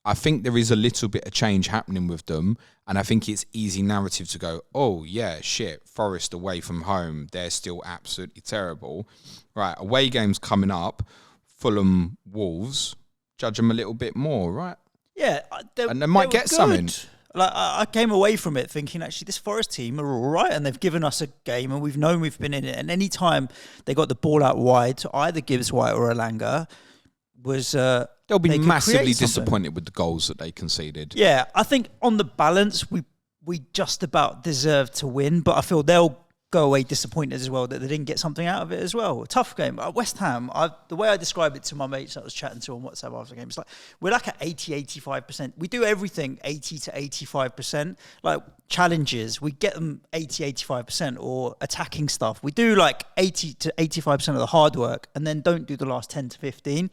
I think there is a little bit of change happening with them, and I think it's easy narrative to go, oh, yeah, shit, Forest away from home, they're still absolutely terrible. Right, away games coming up, Fulham, Wolves, judge them a little bit more, right? Yeah. And they might get something. I came away from it thinking, actually, this Forest team are all right, and they've given us a game, and we've known we've been in it. And any time they got the ball out wide to either Gibbs White or Elanga, was they'll be massively disappointed with the goals that they conceded. Yeah, I think on the balance, we just about deserve to win, but I feel they'll go away disappointed as well that they didn't get something out of it as well. A tough game. West Ham, the way I describe it to my mates I was chatting to on WhatsApp after the game, it's like we're like at 80-85%. We do everything 80 to 85%. Like challenges, we get them 80-85%, or attacking stuff. We do like 80 to 85% of the hard work and then don't do the last 10 to 15.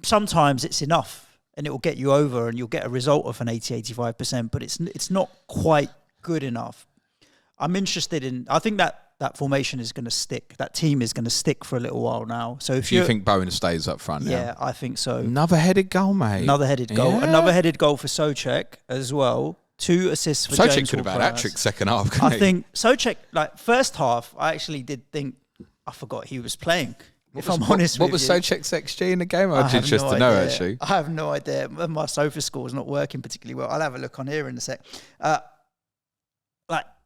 Sometimes it's enough and it will get you over and you'll get a result of an 80-85%, but it's not quite good enough. I'm interested in, I think that formation is going to stick. That team is going to stick for a little while now. So if you think Bowen stays up front now? Yeah, I think so. Another headed goal, mate. Another headed goal. Yeah. Another headed goal for Souček as well. 2 assists for James. Souček could have had a hat-trick second half, I think Souček, first half, I actually did think, I forgot he was playing. If I'm honest with you. What was Souček's XG in the game? I'd be interested to know, actually. I have no idea. My sofa score is not working particularly well. I'll have a look on here in a sec.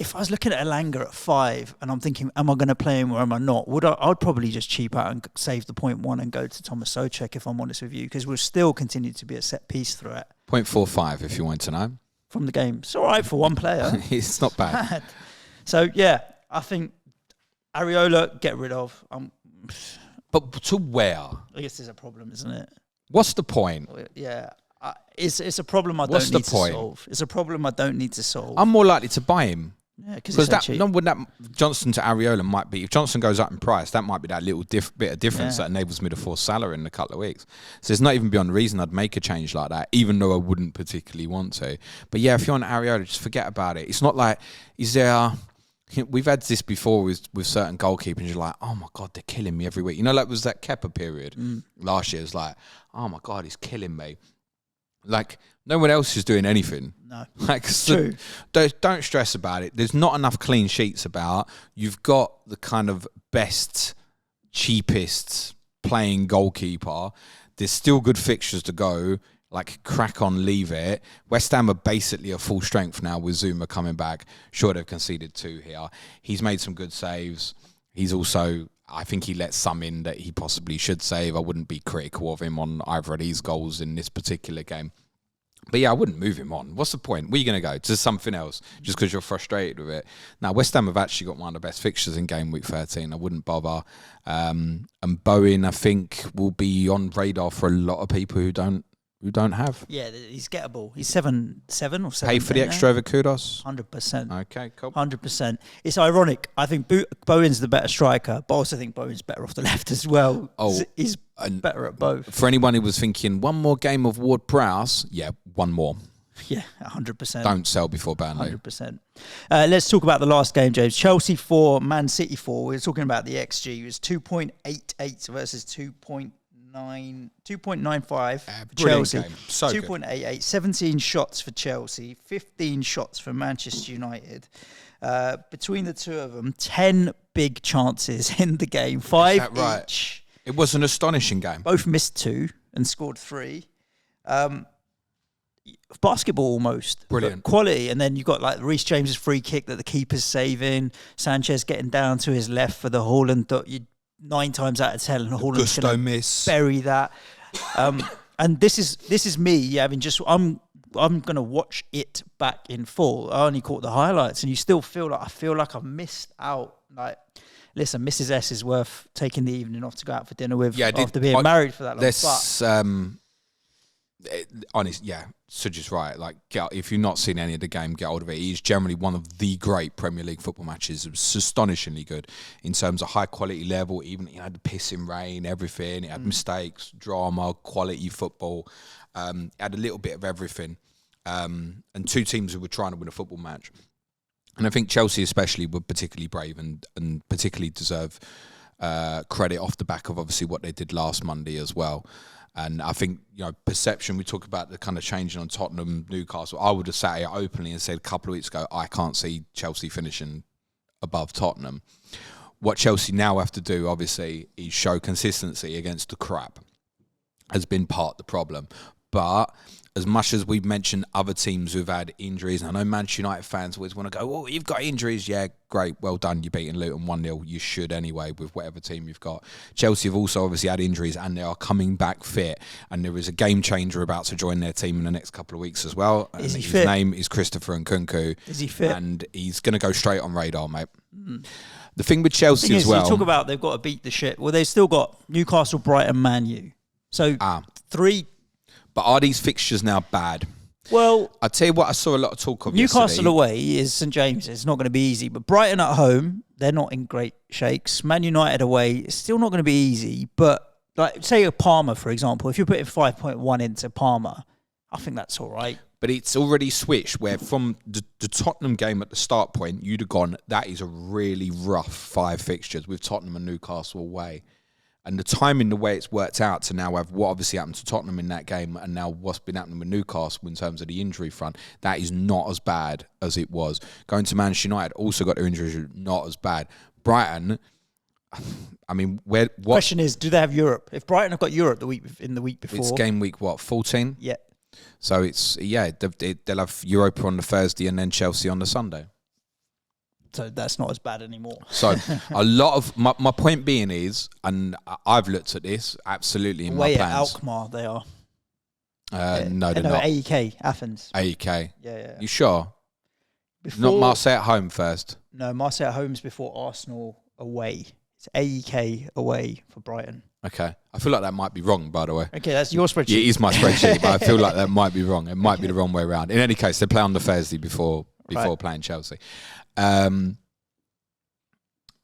If I was looking at Elanga at 5 and I'm thinking, am I going to play him or am I not? I'd probably just cheap out and save the 0.1 and go to Thomas Souček, if I'm honest with you, because we'll still continue to be a set piece threat. 0.45, if you want to know. From the game. It's all right for one player. It's not bad. So, yeah, I think Areola, get rid of. But to where? I guess there's a problem, isn't it? What's the point? Yeah. It's a problem I don't need to solve. It's a problem I don't need to solve. I'm more likely to buy him. Yeah, because it's so cheap. That Johnson to Areola might be, if Johnson goes up in price, that might be that little bit of difference that enables me to force Salah in a couple of weeks. So it's not even beyond reason I'd make a change like that, even though I wouldn't particularly want to. But yeah, if you're on Areola, just forget about it. It's not like, we've had this before with certain goalkeepers. You're like, oh my God, they're killing me every week. You know, like was that Kepa period last year? It's like, oh my God, he's killing me. Like, no one else is doing anything. No. True. Don't stress about it. There's not enough clean sheets about. You've got the kind of best, cheapest playing goalkeeper. There's still good fixtures to go. Like, crack on, leave it. West Ham are basically a full strength now with Zuma coming back. Sure, they've conceded 2 here. He's made some good saves. He's also, I think he let some in that he possibly should save. I wouldn't be critical of him on either of these goals in this particular game. But yeah, I wouldn't move him on. What's the point? Where are you going to go? To something else just because you're frustrated with it? Now, West Ham have actually got one of the best fixtures in game week 13. I wouldn't bother. And Bowen, I think, will be on radar for a lot of people who don't have. Yeah, he's gettable. He's 7 or 7. Pay for the extra over Kudos? 100%. Okay, cool. 100%. It's ironic. I think Bowen's the better striker, but I also think Bowen's better off the left as well. Oh, he's better at both. For anyone who was thinking, one more game of Ward-Prowse, yeah, one more. Yeah, 100%. Don't sell before Burnley. 100%. Let's talk about the last game, James. Chelsea 4, Man City 4. We were talking about the XG. It was 2.88 versus 2.95 for Chelsea. So 2.88, 17 shots for Chelsea, 15 shots for Manchester United. Between the two of them, 10 big chances in the game, 5 right? each. It was an astonishing game. Both missed 2 and scored 3. basketball almost. Brilliant. Quality. And then you've got like Reece James's free kick that the keeper's saving. Sanchez getting down to his left for the Haaland. 9 times out of 10, and Haaland's going to bury that. And this is me having just... I'm going to watch it back in full. I only caught the highlights, and you still feel like I've missed out. Like, listen, Mrs. S is worth taking the evening off to go out for dinner with after being married for that long. Honest, Suj is right. Like, if you've not seen any of the game, get hold of it. He's generally one of the great Premier League football matches. It was astonishingly good in terms of high quality level. Even it had the pissing rain, everything. It had mistakes, drama, quality football. It had a little bit of everything. And two teams who were trying to win a football match. And I think Chelsea especially were particularly brave and particularly deserve credit off the back of obviously what they did last Monday as well. And I think, perception, we talk about the kind of changing on Tottenham, Newcastle. I would have sat here openly and said a couple of weeks ago, I can't see Chelsea finishing above Tottenham. What Chelsea now have to do, obviously, is show consistency against the crap. Has been part of the problem. But as much as we've mentioned other teams who've had injuries, and I know Manchester United fans always want to go, oh, you've got injuries. Yeah, great. Well done. You're beating Luton 1-0. You should anyway with whatever team you've got. Chelsea have also obviously had injuries and they are coming back fit. And there is a game changer about to join their team in the next couple of weeks as well. Is he his fit? name is Christopher Nkunku. Is he fit? And he's going to go straight on radar, mate. The thing with Chelsea as well. You talk about they've got to beat the shit. Well, they've still got Newcastle, Brighton, Man U. So 3... But are these fixtures now bad? Well, I'll tell you what I saw a lot of talk of Newcastle yesterday. away is St James's. It's not going to be easy. But Brighton at home, they're not in great shakes. Man United away, it's still not going to be easy. But like, say a Parma, for example, if you're putting 5.1 into Parma, I think that's all right. But it's already switched where from the Tottenham game at the start point, you'd have gone, that is a really rough 5 fixtures with Tottenham and Newcastle away. And the timing, the way it's worked out to now have what obviously happened to Tottenham in that game and now what's been happening with Newcastle in terms of the injury front, that is not as bad as it was. Going to Manchester United, also got their injuries, not as bad. Brighton, I mean, what question is, do they have Europe? If Brighton have got Europe the week before. It's game week, 14? Yeah. So it's, they'll have Europa on the Thursday and then Chelsea on the Sunday. So that's not as bad anymore. So a lot of my point being is, and I've looked at this absolutely in my plans. At Alkmaar they are. No, they're not. AEK, Athens. AEK. Yeah. You sure? Before, not Marseille at home first. No, Marseille at home's before Arsenal away. It's AEK away for Brighton. Okay. I feel like that might be wrong, by the way. Okay, that's your spreadsheet. Yeah, it is my spreadsheet, but I feel like that might be wrong. It might be the wrong way around. In any case, they play on the Thursday before playing Chelsea. I've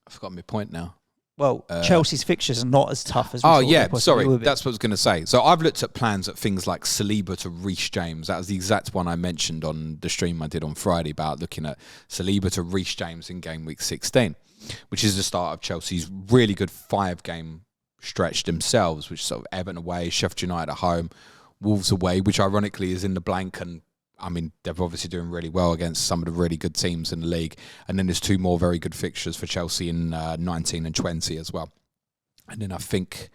forgotten my point now. Well, Chelsea's fixtures are not as tough as sorry. That's what I was going to say. So I've looked at plans at things like Saliba to Reece James. That was the exact one I mentioned on the stream I did on Friday about looking at Saliba to Reece James in game week 16, which is the start of Chelsea's really good 5-game stretch themselves, which is sort of Everton away, Sheffield United at home, Wolves away, which ironically is in the blank, and I mean, they're obviously doing really well against some of the really good teams in the league. And then there's 2 more very good fixtures for Chelsea in 19 and 20 as well. And then I think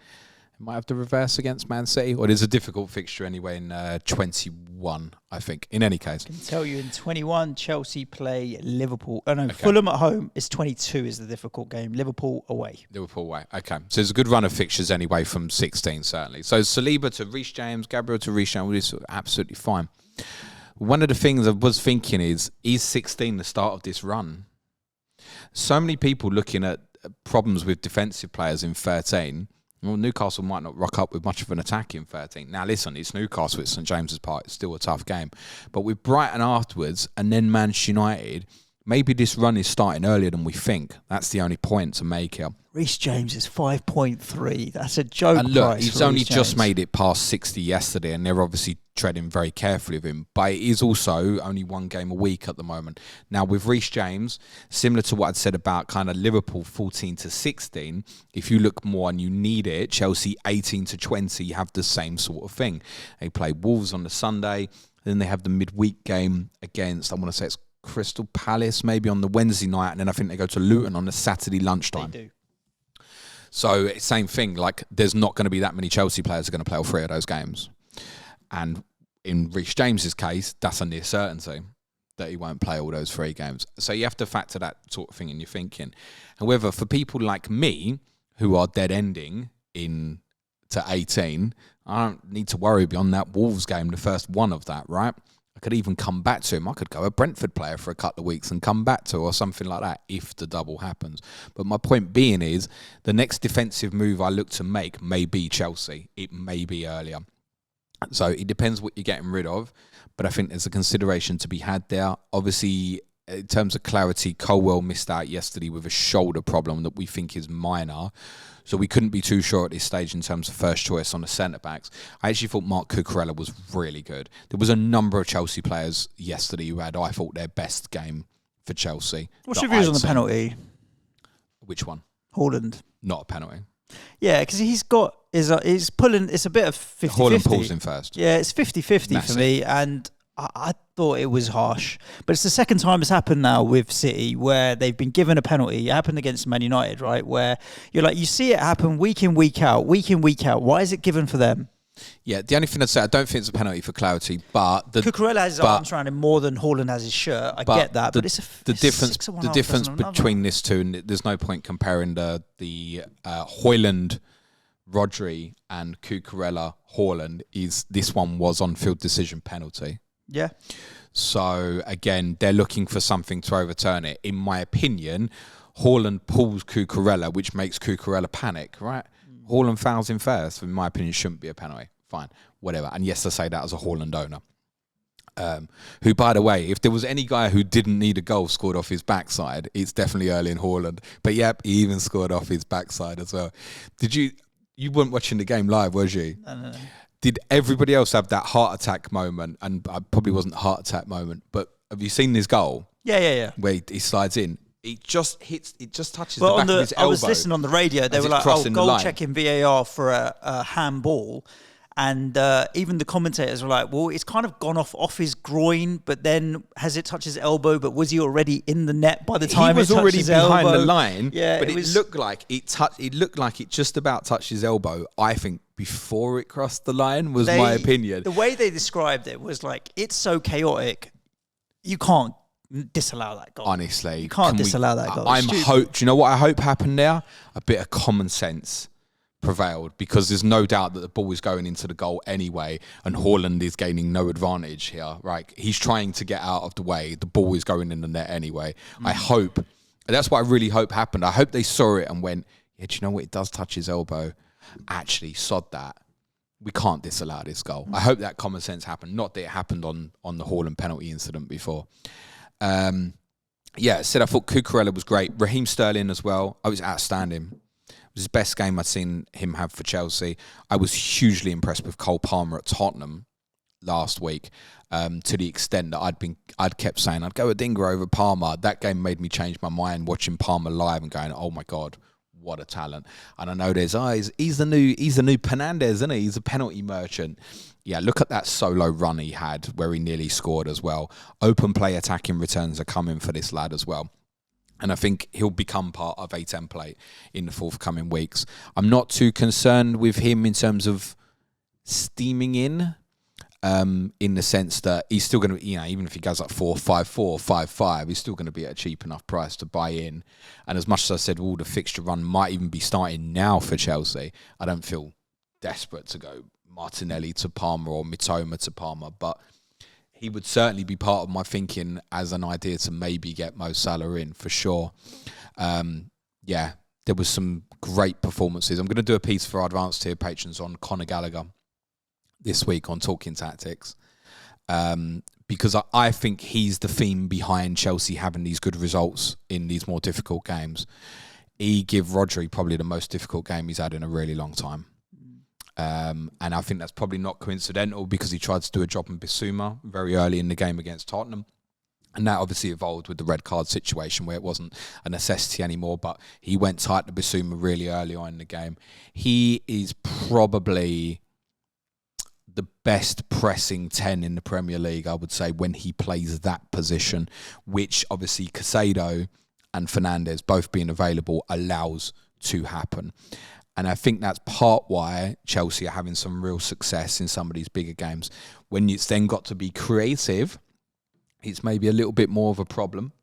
it might have the reverse against Man City. Or there's a difficult fixture anyway in 21, I think. In any case. I can tell you in 21, Chelsea play Liverpool. Fulham at home is 22 is the difficult game. Liverpool away. Okay. So there's a good run of fixtures anyway from 16, certainly. So Saliba to Reece James, Gabriel to Reece James, is absolutely fine. One of the things I was thinking is 16 the start of this run? So many people looking at problems with defensive players in 13. Well, Newcastle might not rock up with much of an attack in 13. Now, listen, it's Newcastle at St James's Park. It's still a tough game. But with Brighton afterwards and then Manchester United, maybe this run is starting earlier than we think. That's the only point to make here. Reece James is 5.3. That's a joke. And look, price he's only just made it past 60 yesterday, and they're obviously treading very carefully with him. But it is also only 1 game a week at the moment. Now, with Reece James, similar to what I'd said about kind of Liverpool 14 to 16, if you look more and you need it, Chelsea 18 to 20 have the same sort of thing. They play Wolves on the Sunday, then they have the midweek game against, I want to say it's Crystal Palace maybe on the Wednesday night, and then I think they go to Luton on the Saturday lunchtime. They do. So same thing, like there's not going to be that many Chelsea players who are going to play all 3 of those games. And in Reece James's case, that's a near certainty that he won't play all those 3 games. So you have to factor that sort of thing in your thinking. However, for people like me who are dead ending to 18, I don't need to worry beyond that Wolves game, the first one of that, right? I could even come back to him. I could go a Brentford player for a couple of weeks and come back to, or something like that, if the double happens. But my point being is, the next defensive move I look to make may be Chelsea. It may be earlier. So it depends what you're getting rid of. But I think there's a consideration to be had there. Obviously, in terms of clarity, Colwell missed out yesterday with a shoulder problem that we think is minor. So we couldn't be too sure at this stage in terms of first choice on the centre-backs. I actually thought Mark Cucurella was really good. There was a number of Chelsea players yesterday who had, I thought, their best game for Chelsea. What's your views on the penalty? Which one? Haaland. Not a penalty. Yeah, because he's pulling, it's a bit of 50-50. Haaland pulls in first. Yeah, it's 50-50 for me, and I thought it was harsh. But it's the second time it's happened now with City where they've been given a penalty. It happened against Man United, right? Where you're like, you see it happen week in, week out. Why is it given for them? Yeah, the only thing I'd say, I don't think it's a penalty for clarity, but Cucurella has his arms around him more than Haaland has his shirt. I get that, but it's the difference between this two, and there's no point comparing the Haaland, Rodri, and Cucurella Haaland. Is this one was on field decision penalty? Yeah. So again, they're looking for something to overturn it. In my opinion, Haaland pulls Cucurella, which makes Cucurella panic, right? Haaland fouls him first. In my opinion, shouldn't be a penalty. Fine, whatever. And yes, I say that as a Haaland owner. Who, by the way, if there was any guy who didn't need a goal scored off his backside, it's definitely Erling Haaland. But yep, he even scored off his backside as well. You weren't watching the game live, was you? No. Did everybody else have that heart attack moment? And I probably wasn't a heart attack moment, but have you seen this goal? Yeah. Where he slides in. It just touches the back of his elbow. I was listening on the radio. They were like, goal checking VAR for a handball. And even the commentators were like, well, it's kind of gone off his groin, but then has it touched his elbow? But was he already in the net by the time it touched his elbow? He was already behind the line, yeah, but it looked like it looked like it just about touched his elbow, I think, before it crossed the line, was my opinion. The way they described it was like, it's so chaotic, you can't disallow that goal. Honestly. You can't disallow that goal. Do you know what I hope happened there? A bit of common sense prevailed, because there's no doubt that the ball is going into the goal anyway, and Haaland is gaining no advantage here, right? He's trying to get out of the way. The ball is going in the net anyway. I hope, and that's what I really hope happened. I hope they saw it and went, yeah, do you know what? It does touch his elbow. Actually, sod that. We can't disallow this goal. I hope that common sense happened, not that it happened on the Haaland penalty incident before. I thought Cucurella was great. Raheem Sterling as well. I was outstanding. It was his best game I'd seen him have for Chelsea. I was hugely impressed with Cole Palmer at Tottenham last week, to the extent that I'd kept saying I'd go Adingra over Palmer. That game made me change my mind, watching Palmer live and going, oh my God, what a talent. And I know there's he's the new Fernandes, isn't he? He's a penalty merchant. Yeah, look at that solo run he had where he nearly scored as well. Open play attacking returns are coming for this lad as well. And I think he'll become part of a template in the forthcoming weeks. I'm not too concerned with him in terms of steaming in the sense that he's still going to, even if he goes up 4-5-4, 5-5, he's still going to be at a cheap enough price to buy in. And as much as I said, the fixture run might even be starting now for Chelsea, I don't feel desperate to go Martinelli to Palmer or Mitoma to Palmer, but he would certainly be part of my thinking as an idea to maybe get Mo Salah in, for sure. There was some great performances. I'm going to do a piece for our advanced tier patrons on Conor Gallagher this week on Talking Tactics, because I think he's the theme behind Chelsea having these good results in these more difficult games. He gave Rodri probably the most difficult game he's had in a really long time. And I think that's probably not coincidental, because he tried to do a job in Bissouma very early in the game against Tottenham. And that obviously evolved with the red card situation where it wasn't a necessity anymore, but he went tight to Bissouma really early on in the game. He is probably the best pressing 10 in the Premier League, I would say, when he plays that position, which obviously Caicedo and Fernandes both being available allows to happen. And I think that's part why Chelsea are having some real success in some of these bigger games. When it's then got to be creative, it's maybe a little bit more of a problem.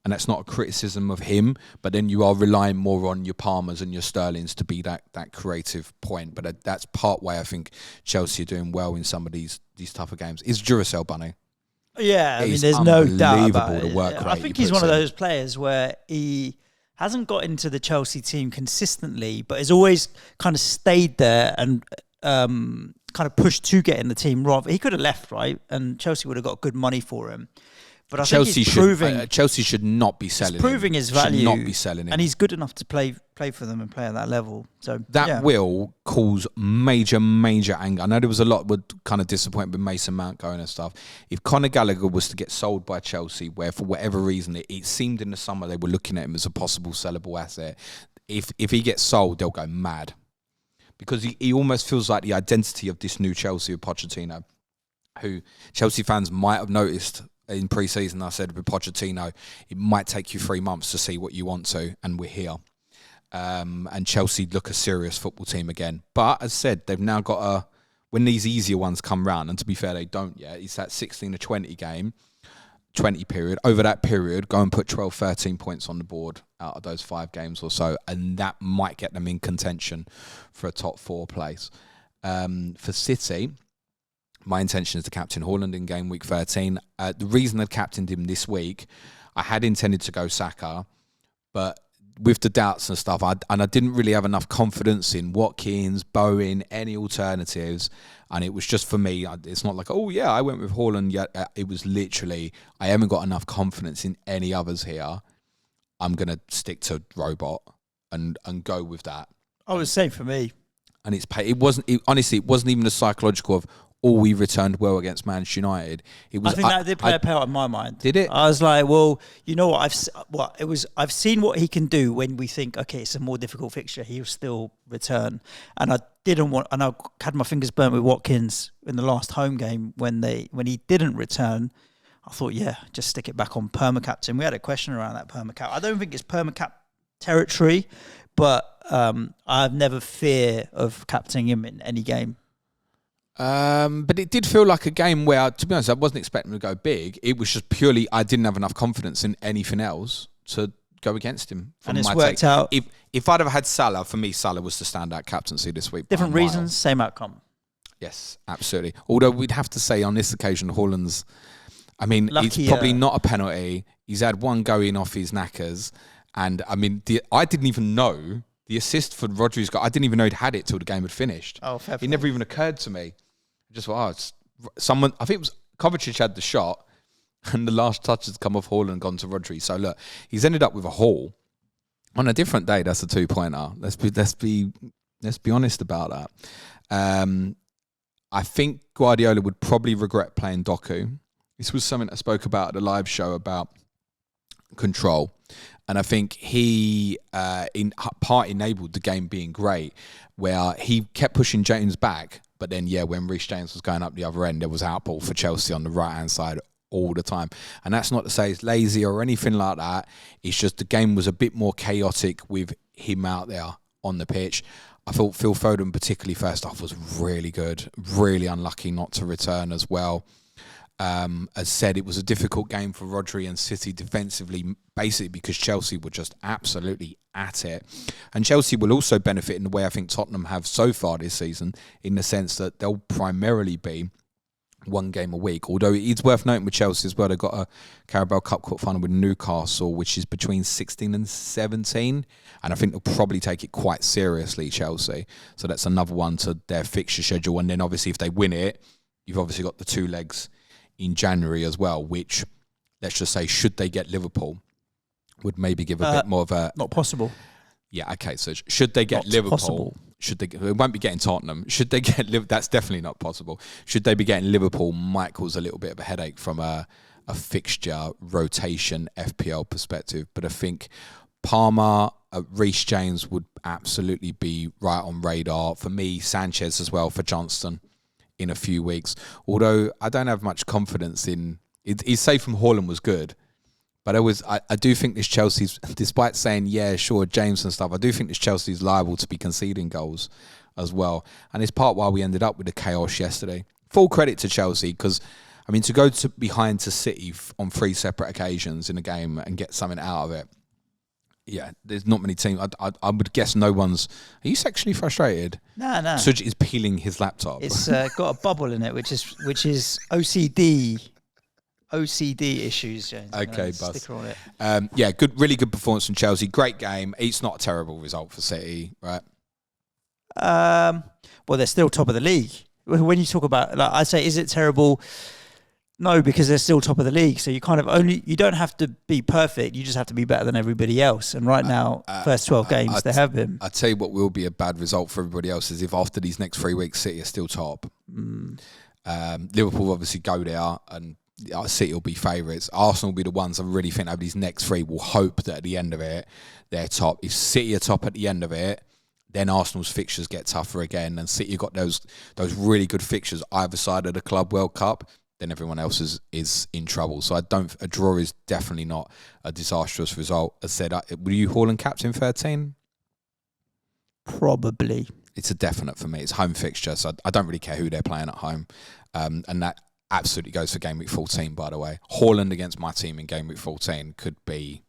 And that's not a criticism of him, but then you are relying more on your Palmers and your Sterlings to be that creative point. But that's part why I think Chelsea are doing well in some of these tougher games. Is Duracell, Bunny? Yeah, I mean, there's no doubt about it. The work rate I think he's one of those players where he hasn't got into the Chelsea team consistently, but has always kind of stayed there and kind of pushed to get in the team. Rather, he could have left, right? And Chelsea would have got good money for him. But I think he's proving... Chelsea should not be selling him. He's proving his value. Should not be selling him. And he's good enough to play for them and play at that level. So that will cause major anger. I know there was a lot would kind of disappoint with Mason Mount going and stuff. If Conor Gallagher was to get sold by Chelsea, where for whatever reason it seemed in the summer they were looking at him as a possible sellable asset, if he gets sold, they'll go mad. Because he almost feels like the identity of this new Chelsea of Pochettino, who Chelsea fans might have noticed in pre-season. I said with Pochettino, it might take you 3 months to see what you want to, and we're here. And Chelsea look a serious football team again. But as said, they've now got when these easier ones come round, and to be fair, they don't yet. It's that 16 to 20 game, 20 period. Over that period, go and put 12, 13 points on the board out of those 5 games or so, and that might get them in contention for a top 4 place. For City, my intention is to captain Haaland in game week 13. The reason I've captained him this week, I had intended to go Saka, but with the doubts and stuff, I didn't really have enough confidence in Watkins, Bowen, any alternatives. And it was just for me, it's not like, oh yeah, I went with Haaland. Yet it was literally, I haven't got enough confidence in any others here. I'm going to stick to Robot and go with that. I was saying for me. And honestly, it wasn't even a psychological of, we returned well against Manchester United. It was. I think that did play a part in my mind. Did it? I was like, well, you know what? I've seen what he can do when we think, okay, it's a more difficult fixture. He'll still return, and I had my fingers burnt with Watkins in the last home game when he didn't return. I thought, yeah, just stick it back on permacaptain. We had a question around that permacap. I don't think it's permacap territory, but I have never fear of captaining him in any game. But it did feel like a game where, to be honest, I wasn't expecting to go big. It was just purely I didn't have enough confidence in anything else to go against him. And it's worked out. If I'd have had Salah, for me, Salah was the standout captaincy this week. Different reasons, same outcome. Yes, absolutely. Although we'd have to say on this occasion, Haaland's, it's probably not a penalty. He's had one going off his knackers. And, I didn't even know the assist for Rodri's got. I didn't even know he'd had it till the game had finished. Oh, fair. It never even occurred to me. Just it's someone. I think it was Kovacic had the shot, and the last touch has come off Haaland and gone to Rodri. So look, he's ended up with a haul. On a different day, that's a 2-pointer. Let's be honest about that. I think Guardiola would probably regret playing Doku. This was something I spoke about at the live show about control. And I think he in part enabled the game being great, where he kept pushing James back. But then, when Reece James was going up the other end, there was outball for Chelsea on the right-hand side all the time. And that's not to say it's lazy or anything like that. It's just the game was a bit more chaotic with him out there on the pitch. I thought Phil Foden, particularly first off, was really good. Really unlucky not to return as well. As said, it was a difficult game for Rodri and City defensively, basically because Chelsea were just absolutely at it. And Chelsea will also benefit in the way I think Tottenham have so far this season, in the sense that they'll primarily be one game a week. Although it's worth noting with Chelsea as well, they've got a Carabao Cup quarter-final with Newcastle, which is between 16 and 17. And I think they'll probably take it quite seriously, Chelsea. So that's another one to their fixture schedule. And then obviously if they win it, you've obviously got the 2 legs in January as well, which, let's just say, should they get Liverpool, would maybe give a bit more of a... Not possible. Yeah, okay, so should they get Liverpool... Possible. It won't be getting Tottenham. Should they get... That's definitely not possible. Should they be getting Liverpool, might cause a little bit of a headache from a fixture rotation FPL perspective. But I think Palmer, Reece James would absolutely be right on radar. For me, Sanchez as well for Johnston in a few weeks. Although I don't have much confidence in... His save from Haaland was good, But I do think this Chelsea's, despite saying, yeah, sure, James and stuff, I do think this Chelsea's liable to be conceding goals as well. And it's part why we ended up with the chaos yesterday. Full credit to Chelsea, because, I mean, to go behind to City on 3 separate occasions in a game and get something out of it, yeah, there's not many teams. I would guess no one's... Are you sexually frustrated? No. Suj is peeling his laptop. It's got a bubble in it, which is OCD issues, James. Okay, sticker on it. Yeah, really good performance from Chelsea. Great game. It's not a terrible result for City, right? Well, they're still top of the league. When you talk about, like, I say, is it terrible? No, because they're still top of the league. So you kind of you don't have to be perfect. You just have to be better than everybody else. And right now, first 12 games, they have been. I tell you what will be a bad result for everybody else is if after these next 3 weeks, City are still top. Liverpool will obviously go there and City will be favourites. Arsenal will be the ones I really think over these next 3 will hope that at the end of it, they're top. If City are top at the end of it, then Arsenal's fixtures get tougher again. And City got those really good fixtures either side of the Club World Cup. Then everyone else is in trouble. So a draw is definitely not a disastrous result. As said, were you Haaland captain 13? Probably. It's a definite for me. It's home fixture, so I don't really care who they're playing at home. And that absolutely goes for game week 14, by the way. Haaland against my team in game week 14 could be...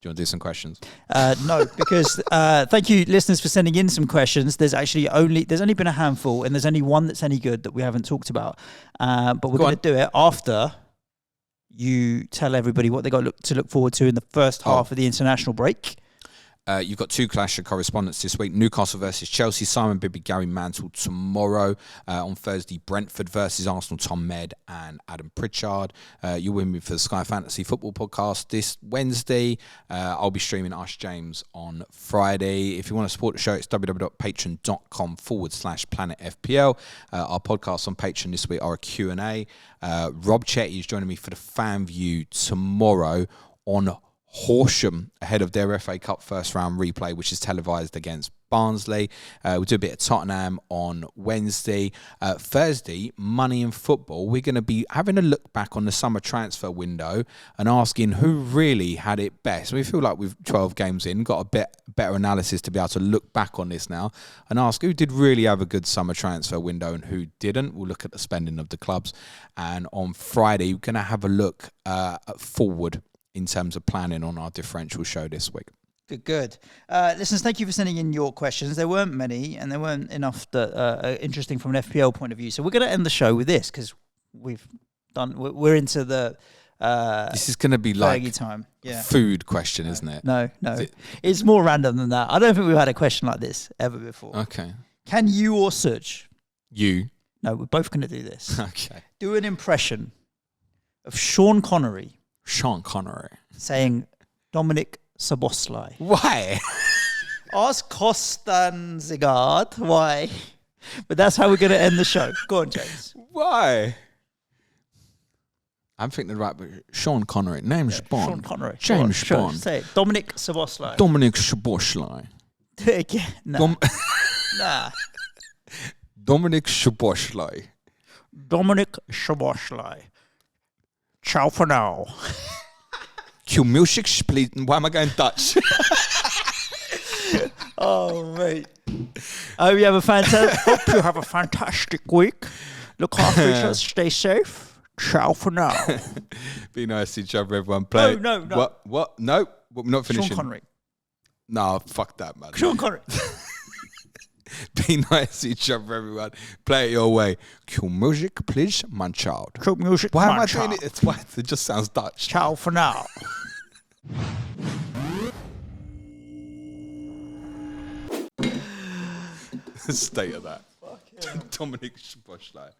Do you want to do some questions? No, because thank you, listeners, for sending in some questions. There's only been a handful, and there's only one that's any good that we haven't talked about. But we're going to do it after you tell everybody what they got to look forward to in the first half of the international break. You've got 2 clash of correspondents this week. Newcastle versus Chelsea. Simon Bibby, Gary Mantle tomorrow. On Thursday, Brentford versus Arsenal. Tom Med and Adam Pritchard. You're with me for the Sky Fantasy Football Podcast this Wednesday. I'll be streaming Ask James on Friday. If you want to support the show, it's www.patreon.com/planetfpl. Our podcasts on Patreon this week are a Q&A. Rob Chetty is joining me for the Fan View tomorrow on Horsham ahead of their FA Cup first round replay, which is televised against Barnsley. We'll do a bit of Tottenham on Wednesday. Thursday, Money in Football. We're going to be having a look back on the summer transfer window and asking who really had it best. We feel like we've 12 games in, got a bit better analysis to be able to look back on this now and ask who did really have a good summer transfer window and who didn't. We'll look at the spending of the clubs. And on Friday, we're going to have a look forward in terms of planning on our differential show this week. Good. Listeners, thank you for sending in your questions. There weren't many, and there weren't enough that are interesting from an FPL point of view. So we're going to end the show with this because we're into the this is going to be like time. Yeah. Food question, isn't it? No. It's more random than that. I don't think we've had a question like this ever before. Okay. Can you or Suj? You? No, we're both going to do this. Okay. Do an impression of Sean Connery saying Dominic Szoboszlai. Why? Ask Kostantinos why. But that's how we're going to end the show. Go on, James. Why? I'm thinking right, but Sean Connery. Name's Bond. Sean Connery. James Bond. Say it. Dominic Szoboszlai. Dominic Szoboszlai. Do it again. Nah. Dominic Szoboszlai. Dominic Szoboszlai. Ciao for now. Cue music, please. Why am I going Dutch? Oh, mate. I hope you have a fantastic week. Look after each other. Stay safe. Ciao for now. Be nice to each other, everyone. Play. No. What? No. We're not finishing. Sean Connery. No, fuck that, man. Sean Connery. Be nice to each other, everyone. Play it your way. Cue music, please, my child. Cue music, why my am I child. doing it? It's why it just sounds Dutch. Ciao for now. State of that. Dominic Szoboszlai.